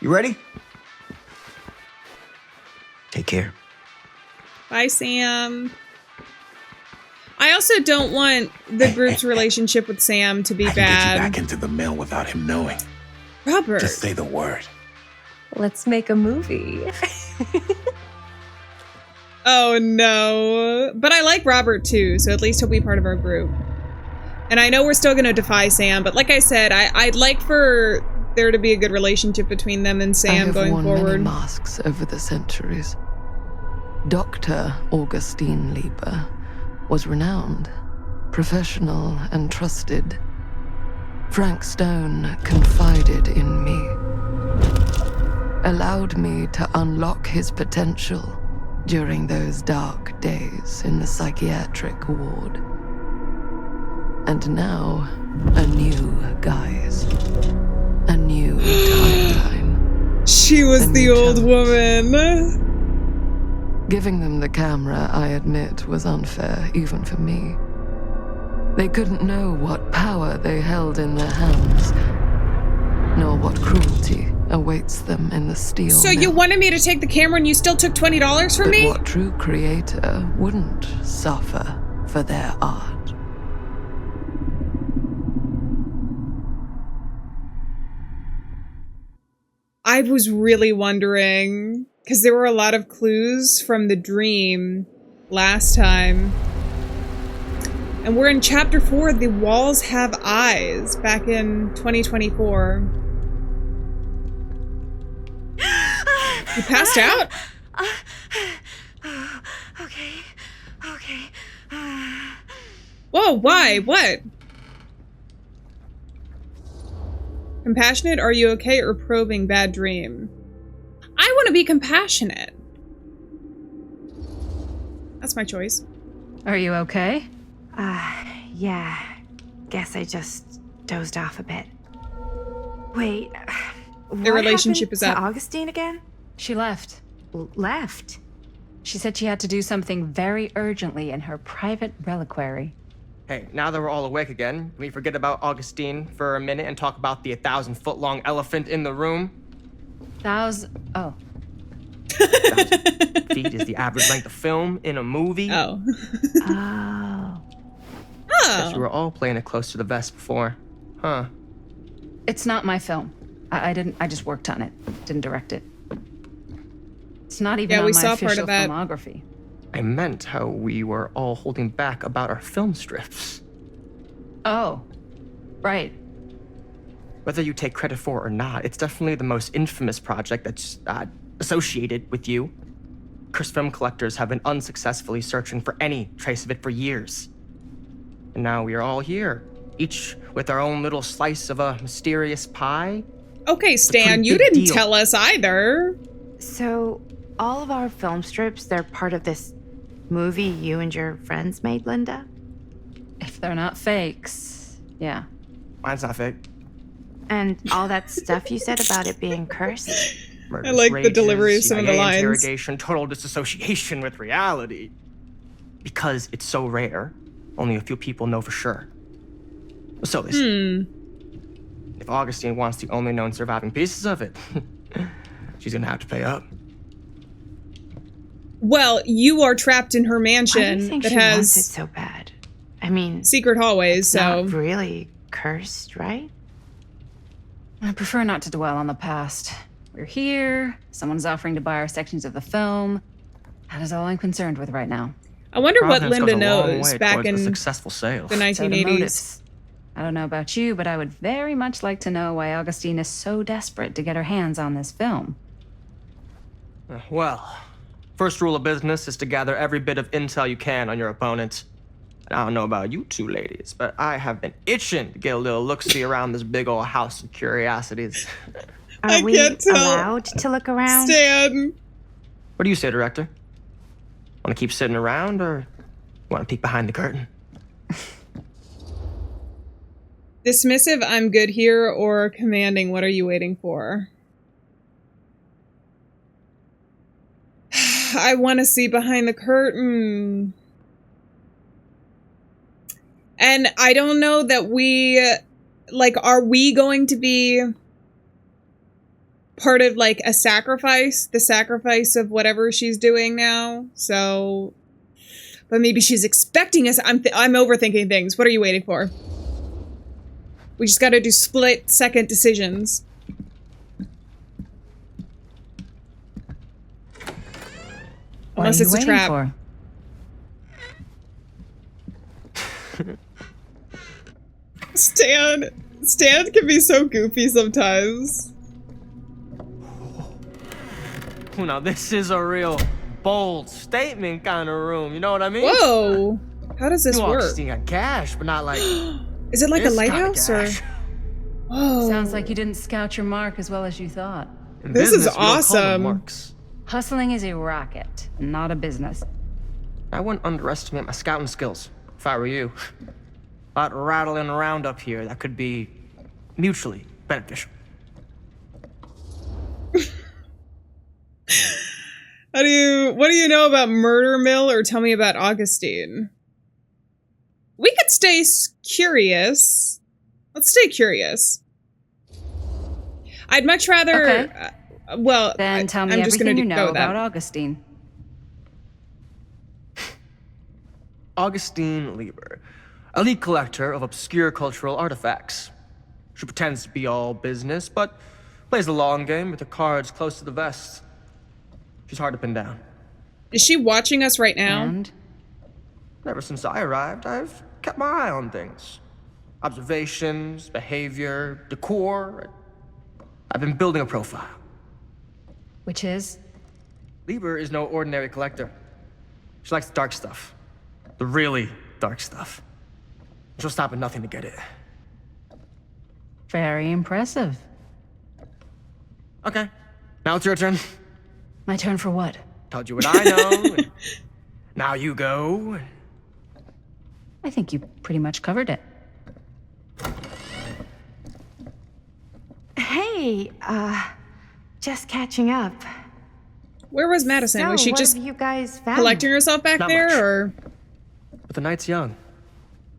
You ready? Take care. Bye, Sam. I also don't want the group's relationship with Sam to be I can get you bad. back into the mill without him knowing. Robert. Just say the word. Let's make a movie. Oh no. But I like Robert too, so at least he'll be part of our group. And I know we're still gonna defy Sam, but like I said, I'd like for there to be a good relationship between them and I Sam have going worn many forward. masks over the centuries. Dr. Augustine Lieber was renowned, professional, and trusted. Frank Stone confided in me, allowed me to unlock his potential during those dark days in the psychiatric ward. And now, a new guise, a new timeline. She was A the new old challenge. woman. Giving them the camera, I admit, was unfair even for me. They couldn't know what power they held in their hands, nor what cruelty awaits them in the steel So mill. you wanted me to take the camera and you still took $20 from But me? what true creator wouldn't suffer for their art? I was really wondering, because there were a lot of clues from the dream last time. And we're in chapter 4, The Walls Have Eyes, back in 2024. You passed out? Okay. Whoa, why? What? Compassionate, are you okay, or probing bad dream? I want to be compassionate. That's my choice. Are you okay? Yeah. Guess I just dozed off a bit. Wait, Their relationship is to up. Augustine again? She left. Left? She said she had to do something very urgently in her private reliquary. Hey, now that we're all awake again, can we forget about Augustine for a minute and talk about the 1,000-foot-long elephant in the room? Oh. 1,000 feet is the average length of film in a movie. Oh. Oh. Guess we were all playing it close to the vest before. Huh. It's not my film. I just worked on it. Didn't direct it. It's not even Yeah, on we my saw part official of that. filmography. I meant how we were all holding back about our film strips. Oh. Right. Whether you take credit for it or not, it's definitely the most infamous project that's associated with you. Cursed film collectors have been unsuccessfully searching for any trace of it for years. And now we are all here, each with our own little slice of a mysterious pie. Okay, Stan, pretty you big didn't deal. tell us either. So, all of our film strips, they're part of this movie you and your friends made, Linda? If they're not fakes, yeah. Mine's not fake. And all that stuff you said about it being cursed? Murderous like the rages, delivery of some of the CIA lines. Interrogation, total disassociation with reality. Because it's so rare, only a few people know for sure. So listen. If Augustine wants the only known surviving pieces of it, she's gonna have to pay up. Well, you are trapped in her Why do mansion you think that she wants it has so bad? I mean, secret hallways, so not really cursed, right? I prefer not to dwell on the past. We're here, someone's offering to buy our sections of the film. That is all I'm concerned with right now. I wonder what Providence Linda goes a long knows way back towards in a the successful sale. 1980s. So the motives. I don't know about you, but I would very much like to know why Augustine is so desperate to get her hands on this film. Well, first rule of business is to gather every bit of intel you can on your opponent. I don't know about you two ladies, but I have been itching to get a little look-see around this big old house of curiosities. I Are we can't tell. allowed to look around? Stan. What do you say, Director? Want to keep sitting around, or want to peek behind the curtain? Dismissive, I'm good here, or commanding, what are you waiting for? I want to see behind the curtain. And I don't know that we, like, are we going to be part of, like, a sacrifice? The sacrifice of whatever she's doing now? So, but maybe she's expecting us. I'm overthinking things. What are you waiting for? We just gotta do split-second decisions. Unless it's a trap. Stan can be so goofy sometimes. Oh, now this is a real bold statement kind of room. You know what I mean? Whoa! How does this work? Augustine got cash, but not like. Is it like a this kinda lighthouse or? cash. Whoa! Sounds like you didn't scout your mark as well as you thought. In This is business, we don't call them awesome. marks. Hustling is a racket, not a business. I wouldn't underestimate my scouting skills if I were you. A lot rattling around up here that could be mutually beneficial. What do you know about Murder Mill, or tell me about Augustine? We could stay curious. Let's stay curious. I'd much rather. Okay. Well, Then tell me I'm just everything gonna you go know with that. about Augustine. Augustine Lieber, elite collector of obscure cultural artifacts. She pretends to be all business, but plays the long game with her cards close to the vest. She's hard to pin down. Is she watching us right now? And Ever since I arrived, I've kept my eye on things. Observations, behavior, decor. I've been building a profile. which is? Lieber is no ordinary collector. She likes the dark stuff. The really dark stuff. She'll stop at nothing to get it. Very impressive. Okay, now it's your turn. My turn for what? Told you what I know. Now you go. I think you pretty much covered it. Hey, just catching up. Where was Madison? So, Was she what just have you guys found? collecting herself back Not there, much. or? But the night's young.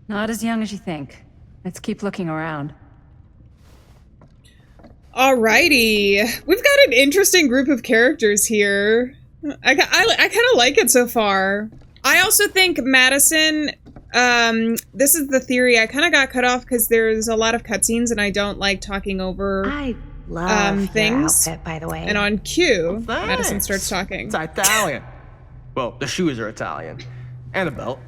Not as young as you think. Let's keep looking around. Alrighty, we've got an interesting group of characters here. I kind of like it so far. I also think Madison, this is the theory, I kind of got cut off because there's a lot of cutscenes and I don't like talking over I love things. your outfit, by the way. And on cue, Thanks. Madison starts talking. It's Italian. Well, the shoes are Italian. And a belt.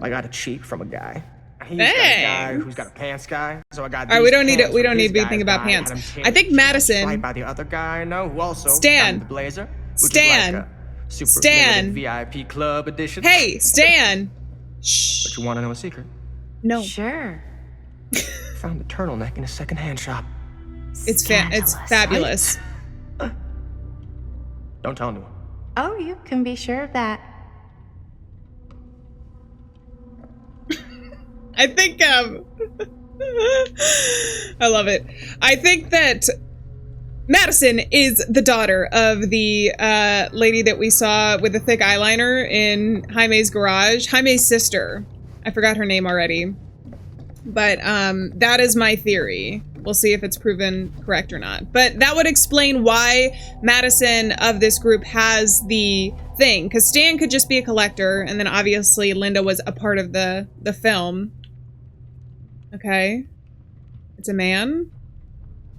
I got it cheap from a guy. He's got a guy Thanks. who's got a pants guy. So I got Alright, we these don't need it. pants We from don't need his to be guy's thinking about guy, pants. had 'em I think changed Madison- right by the other guy I know who also Stan. got the blazer. Which Stan. Is like a super Stan. limited VIP club edition. Hey, Stan! Shh. But you want to know a secret? No, Sure. Found a turtleneck in a secondhand shop. it's Scandalous. fabulous. Don't tell anyone. Oh, you can be sure of that. I think, I love it. I think that Madison is the daughter of the lady that we saw with the thick eyeliner in Jaime's garage. Jaime's sister. I forgot her name already. But that is my theory. We'll see if it's proven correct or not. But that would explain why Madison of this group has the thing. Because Stan could just be a collector, and then obviously Linda was a part of the film. Okay. It's a man?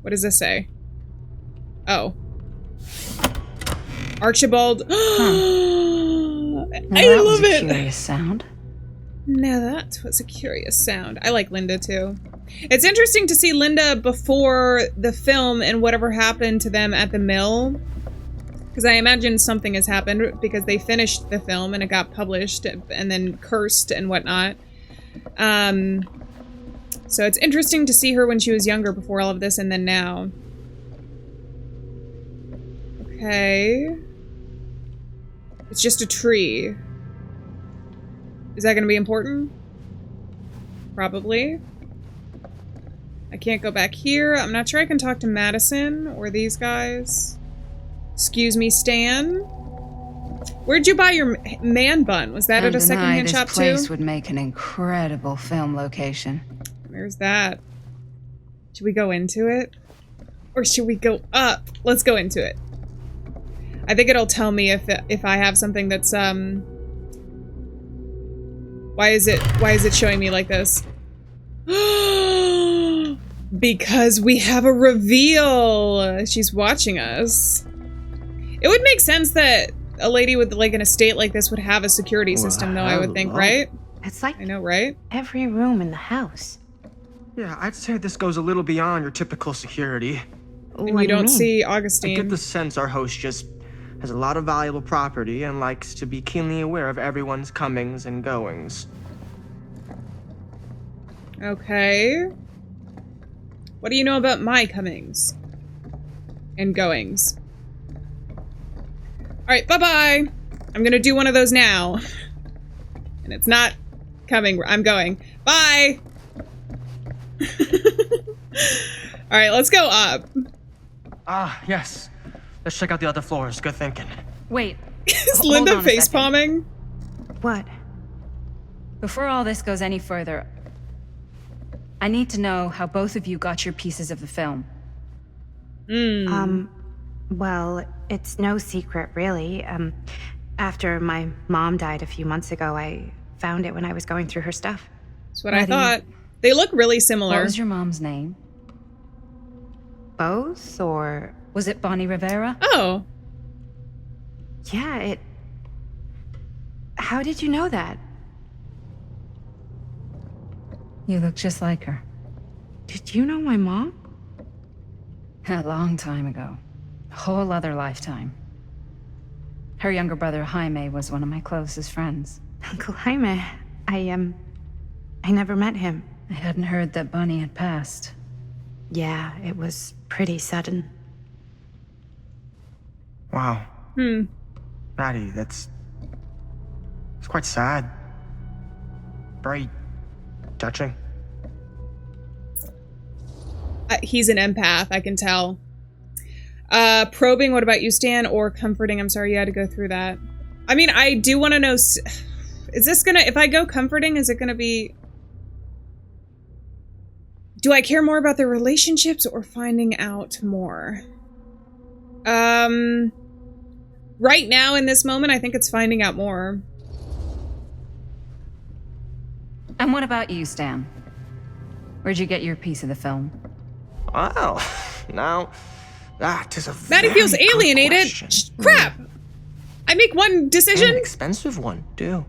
What does this say? Oh. Archibald. Well, I love it. Curious sound. Now that was a curious sound. I like Linda too. It's interesting to see Linda before the film and whatever happened to them at the mill. Because I imagine something has happened because they finished the film and it got published and then cursed and whatnot. So it's interesting to see her when she was younger before all of this and then now. Okay. It's just a tree. Is that going to be important? Probably. I can't go back here. I'm not sure I can talk to Madison or these guys. Excuse me, Stan. Where'd you buy your man bun? Was that at a secondhand shop too? This place would make an incredible film location. There's that. Should we go into it? Or should we go up? Let's go into it. I think it'll tell me if I have something that's Why is it showing me like this? Because we have a reveal. She's watching us. It would make sense that a lady with like an estate like this would have a security system, though, I would think, right? It's like I know, right? every room in the house. Yeah, I'd say this goes a little beyond your typical security. And you don't see I Augustine. get the sense our host just has a lot of valuable property and likes to be keenly aware of everyone's comings and goings. Okay. What do you know about my comings and goings? Alright, bye-bye. I'm gonna do one of those now. And it's not coming. I'm going. Bye! Alright, let's go up. Ah, yes. Let's check out the other floors. Good thinking. Wait. Is hold Linda on a second. face-palming? What? Before all this goes any further, I need to know how both of you got your pieces of the film. Well, it's no secret, really. After my mom died a few months ago, I found it when I was going through her stuff. That's what I thought. They look really similar. What was your mom's name? Both, or... Was it Bonnie Rivera? Oh. Yeah, it... How did you know that? You look just like her. Did you know my mom? A long time ago. A whole other lifetime. Her younger brother, Jaime, was one of my closest friends. Uncle Jaime, I never met him. I hadn't heard that Bonnie had passed. Yeah, it was pretty sudden. Wow. Maddie, it's quite sad. Very touching. He's an empath, I can tell. Probing, what about you, Stan? Or comforting, I'm sorry you had to go through that. I mean, I do want to know, is this gonna, if I go comforting, is it gonna be... Do I care more about their relationships or finding out more? Right now, in this moment, I think it's finding out more. And what about you, Stan? Where'd you get your piece of the film? Well, now, that is a Maddie very feels good alienated. question. Crap! I make one decision? And an expensive one, too.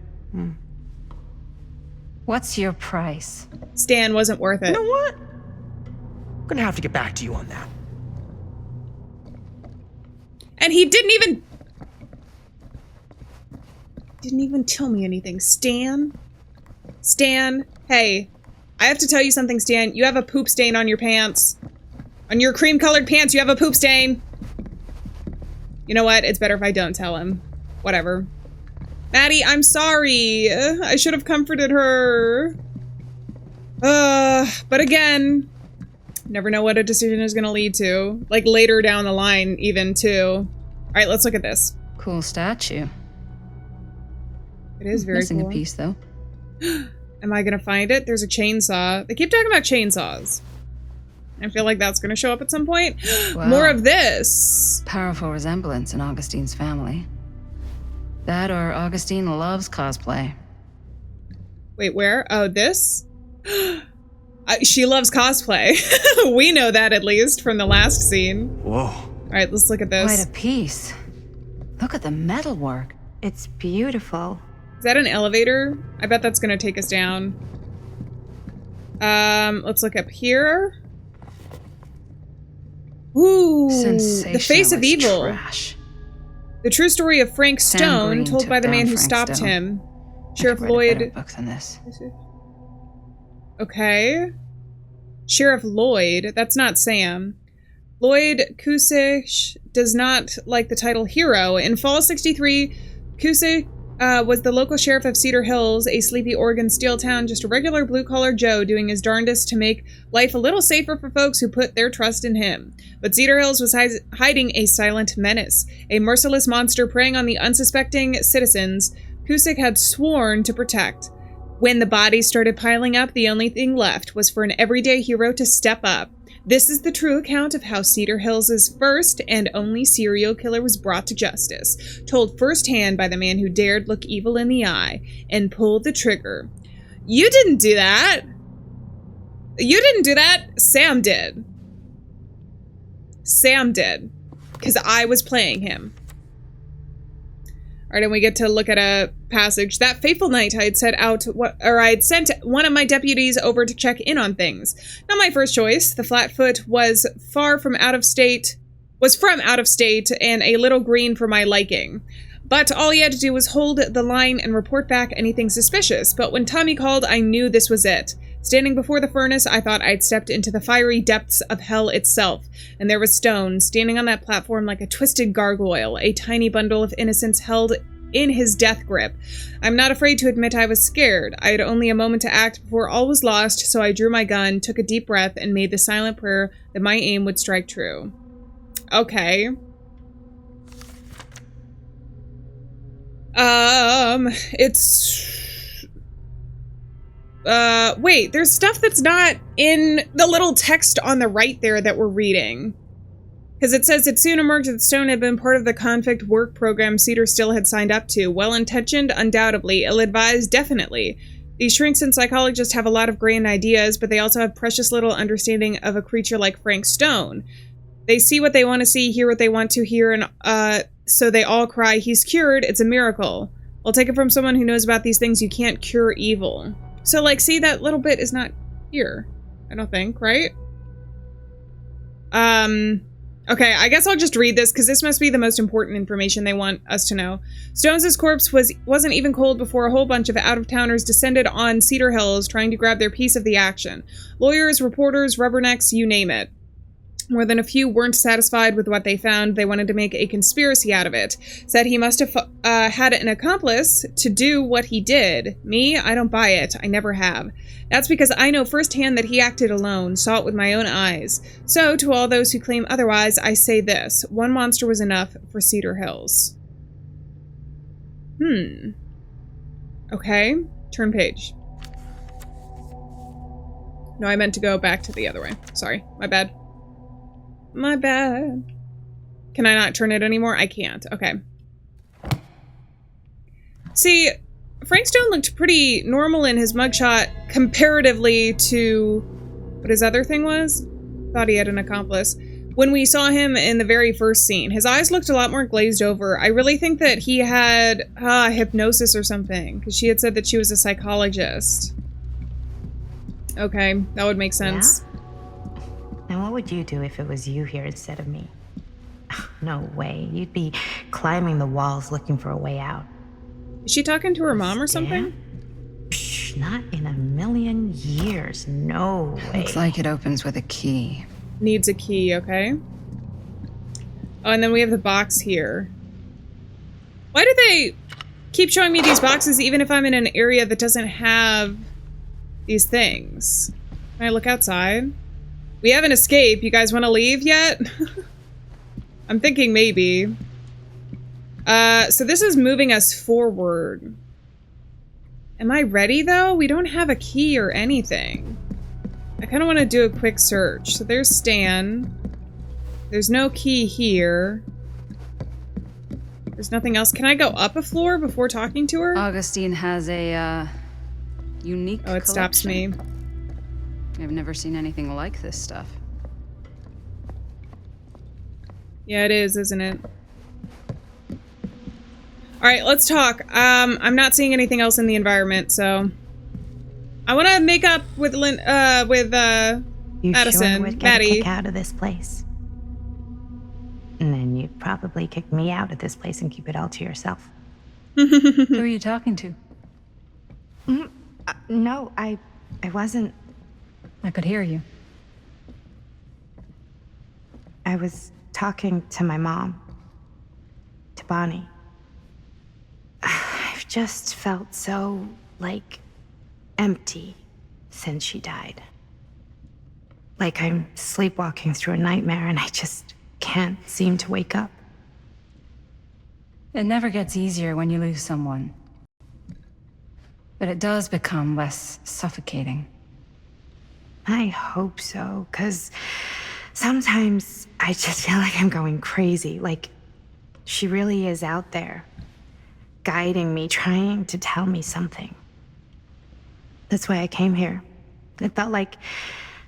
What's your price? Stan wasn't worth it. You know what? I'm gonna have to get back to you on that. And he didn't even tell me anything. Stan, hey, I have to tell you something, Stan. You have a poop stain on your pants. On your cream-colored pants, you have a poop stain. You know what? It's better if I don't tell him. Whatever. Maddie, I'm sorry. I should have comforted her. But again, never know what a decision is going to lead to. Like later down the line, even too. All right, let's look at this. Cool statue. It is very Missing cool. a piece, though. Am I going to find it? There's a chainsaw. They keep talking about chainsaws. I feel like that's going to show up at some point. Wow. More of this. Powerful resemblance in Augustine's family. That or Augustine loves cosplay. Wait, where? Oh, this? She loves cosplay. We know that at least from the last scene. Whoa. All right, let's look at this. Quite a piece. Look at the metalwork. It's beautiful. Is that an elevator? I bet that's gonna take us down. Let's look up here. Ooh, the face of evil. Trash. The true story of Frank Sam Stone, Green told took by the man down who Frank stopped Stone. him. I Sheriff could write a better Lloyd. book than this. Okay. Sheriff Lloyd. That's not Sam. Lloyd Cusick does not like the title hero. In fall 63, Cusick was the local sheriff of Cedar Hills, a sleepy Oregon steel town, just a regular blue-collar Joe doing his darndest to make life a little safer for folks who put their trust in him. But Cedar Hills was hiding a silent menace, a merciless monster preying on the unsuspecting citizens Cusick had sworn to protect. When the bodies started piling up, the only thing left was for an everyday hero to step up. This is the true account of how Cedar Hills' first and only serial killer was brought to justice, told firsthand by the man who dared look evil in the eye and pull the trigger. You didn't do that! You didn't do that! Sam did. Sam did. Because I was playing him. Alright, and we get to look at a passage. That fateful night, I had sent one of my deputies over to check in on things. Not my first choice. The Flatfoot was from out of state, and a little green for my liking. But all he had to do was hold the line and report back anything suspicious. But when Tommy called, I knew this was it. Standing before the furnace, I thought I'd stepped into the fiery depths of hell itself. And there was Stone, standing on that platform like a twisted gargoyle, a tiny bundle of innocence held in his death grip. I'm not afraid to admit I was scared. I had only a moment to act before all was lost, so I drew my gun, took a deep breath, and made the silent prayer that my aim would strike true. Okay. Wait, there's stuff that's not in the little text on the right there that we're reading. Because it says it soon emerged that Stone had been part of the convict work program Cedar still had signed up to. Well-intentioned, undoubtedly. Ill-advised, definitely. These shrinks and psychologists have a lot of grand ideas, but they also have precious little understanding of a creature like Frank Stone. They see what they want to see, hear what they want to hear, and so they all cry, "He's cured, it's a miracle." Well, take it from someone who knows about these things, you can't cure evil. So, like, see, that little bit is not here. I don't think, right? Okay, I guess I'll just read this, because this must be the most important information they want us to know. Stone's corpse wasn't even cold before a whole bunch of out-of-towners descended on Cedar Hills, trying to grab their piece of the action. Lawyers, reporters, rubbernecks, you name it. More than a few weren't satisfied with what they found. They wanted to make a conspiracy out of it. Said he must have had an accomplice to do what he did. Me? I don't buy it. I never have. That's because I know firsthand that he acted alone, saw it with my own eyes. So, to all those who claim otherwise, I say this. One monster was enough for Cedar Hills. Okay. Turn page. No, I meant to go back to the other way. Sorry. My bad. My bad. Can I not turn it anymore? I can't. Okay. See, Frank Stone looked pretty normal in his mugshot comparatively to what his other thing was. Thought he had an accomplice. When we saw him in the very first scene, his eyes looked a lot more glazed over. I really think that he had hypnosis or something, because she had said that she was a psychologist. Okay, that would make sense. Yeah? And what would you do if it was you here instead of me? No way. You'd be climbing the walls looking for a way out. Is she talking to her mom or something? Shh, not in a million years. No way. Looks like it opens with a key. Needs a key, okay. Oh, and then we have the box here. Why do they keep showing me these boxes even if I'm in an area that doesn't have these things? Can I look outside? We have an escape. You guys want to leave yet? I'm thinking maybe. So this is moving us forward. Am I ready though? We don't have a key or anything. I kind of want to do a quick search. So there's Stan. There's no key here. There's nothing else. Can I go up a floor before talking to her? Augustine has a unique Oh, it stops me. I've never seen anything like this stuff. Yeah, it is, isn't it? All right, let's talk. I'm not seeing anything else in the environment, so I want to make up with You Madison, sure would get Maddie. a kick out of this place. And then you'd probably kick me out of this place and keep it all to yourself. Who are you talking to? No, I wasn't. I could hear you. I was talking to my mom. To Bonnie. I've just felt so, like, empty since she died. Like I'm sleepwalking through a nightmare and I just can't seem to wake up. It never gets easier when you lose someone. But it does become less suffocating. I hope so, because sometimes I just feel like I'm going crazy. Like, she really is out there, guiding me, trying to tell me something. That's why I came here. It felt like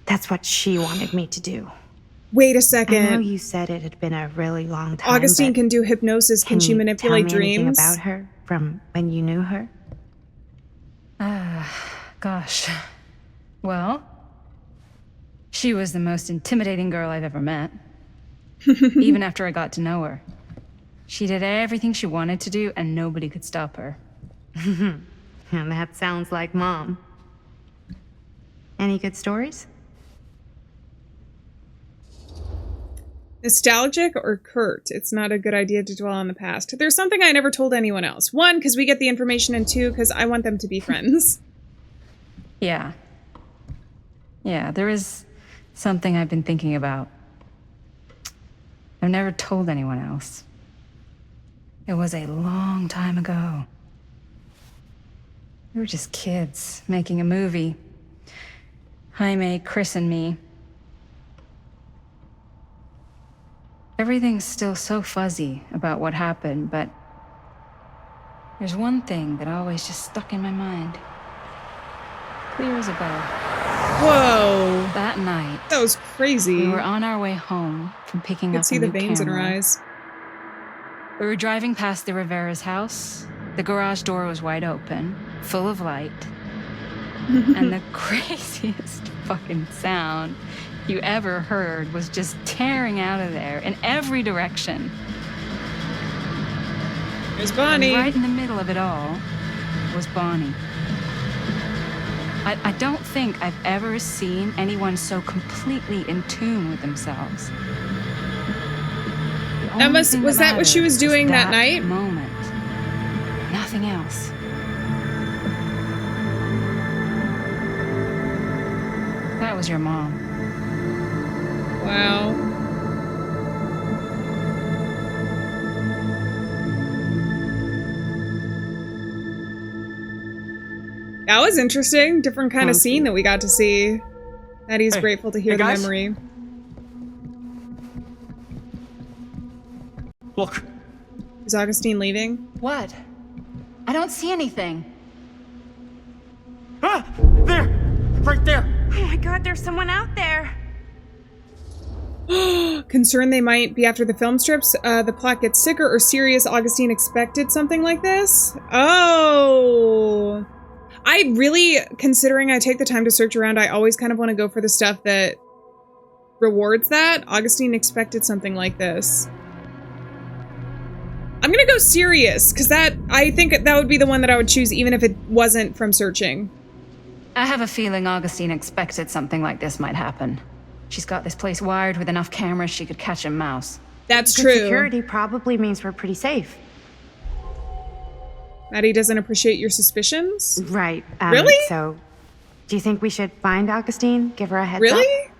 that's what she wanted me to do. Wait a I know second. you said it had been a really long time. Augustine but can do hypnosis. Can she manipulate tell me anything dreams? about her from when you knew her? Gosh. Well, she was the most intimidating girl I've ever met. Even after I got to know her. She did everything she wanted to do, and nobody could stop her. And that sounds like Mom. Any good stories? Nostalgic or curt? It's not a good idea to dwell on the past. There's something I never told anyone else. One, because we get the information, and two, because I want them to be friends. Yeah. Yeah, there is something I've been thinking about. I've never told anyone else. It was a long time ago. We were just kids making a movie. Jaime, Chris, and me. Everything's still so fuzzy about what happened, but there's one thing that always just stuck in my mind. Clear as a bell. Whoa. That night, That was crazy. we were on our way home from picking You up could see a the new veins in her camera. eyes. We were driving past the Rivera's house. The garage door was wide open, full of light. And the craziest fucking sound you ever heard was just tearing out of there in every direction. There's And Bonnie. right in the middle of it all was Bonnie. I don't think I've ever seen anyone so completely in tune with themselves. The only thing was that what she mattered was doing that night? Moment. Nothing else. That was your mom. Wow. That was interesting. Different kind of scene that we got to see. Maddie's Hey. grateful to hear Hey, the guys. memory. Look, Is Augustine leaving? What? I don't see anything. ah, there, right there. Oh my god, there's someone out there. Concerned they might be after the film strips. The plot gets sicker or serious. Augustine expected something like this. Oh. I really, considering I take the time to search around, I always kind of want to go for the stuff that rewards that. Augustine expected something like this. I'm gonna go serious, because I think that would be the one that I would choose even if it wasn't from searching. I have a feeling Augustine expected something like this might happen. She's got this place wired with enough cameras she could catch a mouse. That's Good true. security probably means we're pretty safe. Maddie doesn't appreciate your suspicions? Right. Really? So, do you think we should find Augustine? Give her a heads up? Really?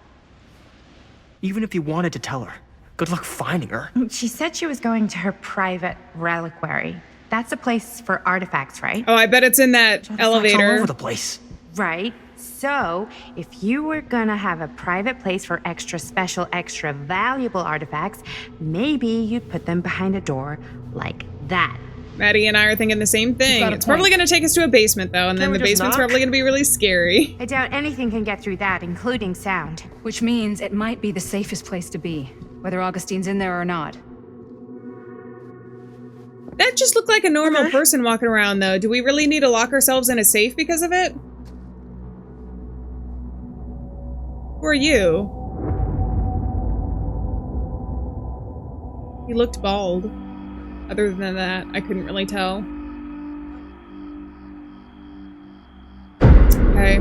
Even if you wanted to tell her, good luck finding her. She said she was going to her private reliquary. That's a place for artifacts, right? Oh, I bet it's in that It's elevator. all over the place. Right. So, if you were gonna have a private place for extra special, extra valuable artifacts, maybe you'd put them behind a door like that. Maddie and I are thinking the same thing. got a It's probably point. going to take us to a basement, though, and then Can't we the just basement's knock? probably going to be really scary. I doubt anything can get through that, including sound. Which means it might be the safest place to be, whether Augustine's in there or not. That just looked like a normal person walking around, though. Do we really need to lock ourselves in a safe because of it? Who are you? He looked bald. Other than that, I couldn't really tell. Okay.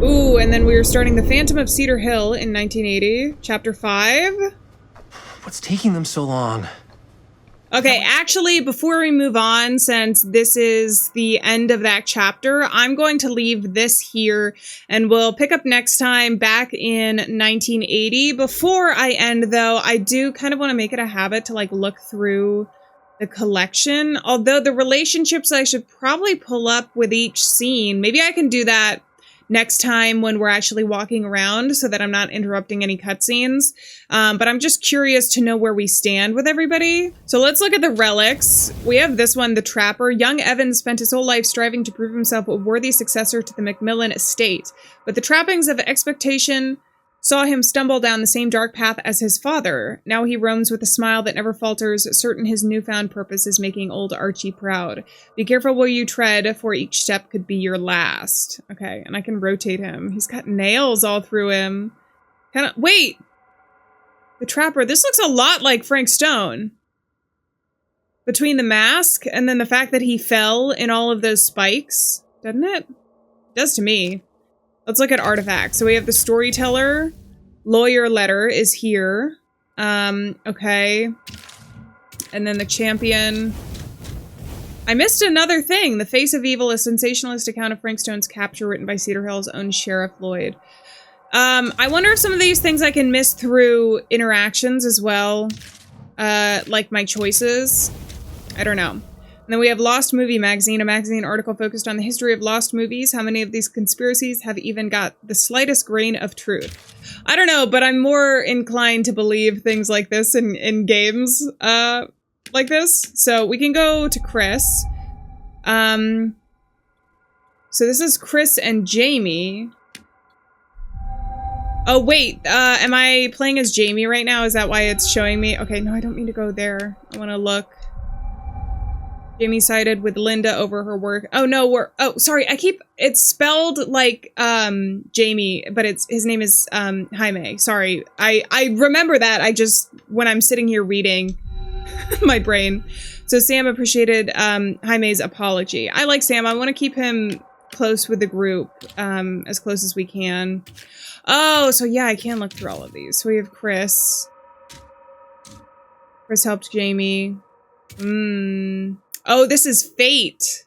Ooh, and then we were starting The Phantom of Cedar Hill in 1980, Chapter 5. What's taking them so long? Okay, actually, before we move on, since this is the end of that chapter, I'm going to leave this here, and we'll pick up next time back in 1980. Before I end, though, I do kind of want to make it a habit to, like, look through the collection. Although the relationships I should probably pull up with each scene. Maybe I can do that next time when we're actually walking around so that I'm not interrupting any cutscenes. But I'm just curious to know where we stand with everybody. So let's look at the relics. We have this one, the Trapper. Young Evan spent his whole life striving to prove himself a worthy successor to the Macmillan estate. But the trappings of expectation saw him stumble down the same dark path as his father. Now he roams with a smile that never falters, certain his newfound purpose is making old Archie proud. Be careful where you tread, for each step could be your last. Okay, and I can rotate him. He's got nails all through him. Wait! The Trapper. This looks a lot like Frank Stone. Between the mask and then the fact that he fell in all of those spikes. Doesn't it? It does to me. Let's look at artifacts. So we have the Storyteller. Lawyer letter is here. Okay. And then the Champion. I missed another thing. The Face of Evil, a sensationalist account of Frank Stone's capture written by Cedar Hills' own Sheriff Lloyd. I wonder if some of these things I can miss through interactions as well. Like my choices. I don't know. And then we have Lost Movie Magazine, a magazine article focused on the history of lost movies. How many of these conspiracies have even got the slightest grain of truth? I don't know, but I'm more inclined to believe things like this in games like this. So we can go to Chris. So this is Chris and Jamie. Oh, wait. Am I playing as Jamie right now? Is that why it's showing me? Okay, no, I don't mean to go there. I want to look. Jamie sided with Linda over her work. Oh no, sorry. It's spelled like Jamie, but his name is Jaime. Sorry. I remember that. When I'm sitting here reading my brain. So Sam appreciated Jaime's apology. I like Sam. I want to keep him close with the group, as close as we can. Oh, so yeah, I can look through all of these. So we have Chris. Chris helped Jamie. Oh, this is fate.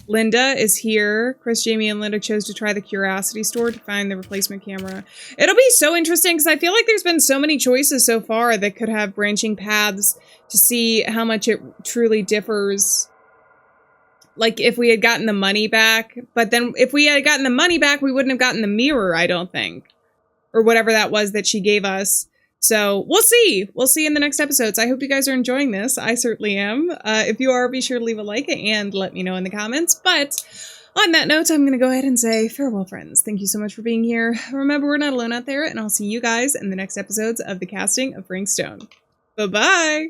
Linda is here. Chris, Jamie, and Linda chose to try the Curiosity store to find the replacement camera. It'll be so interesting because I feel like there's been so many choices so far that could have branching paths to see how much it truly differs. Like if we had gotten the money back, but then if we had gotten the money back, we wouldn't have gotten the mirror, I don't think. Or whatever that was that she gave us. So we'll see. We'll see in the next episodes. I hope you guys are enjoying this. I certainly am. If you are, be sure to leave a like and let me know in the comments. But on that note, I'm going to go ahead and say farewell, friends. Thank you so much for being here. Remember, we're not alone out there, and I'll see you guys in the next episodes of the casting of Frank Stone. Bye-bye.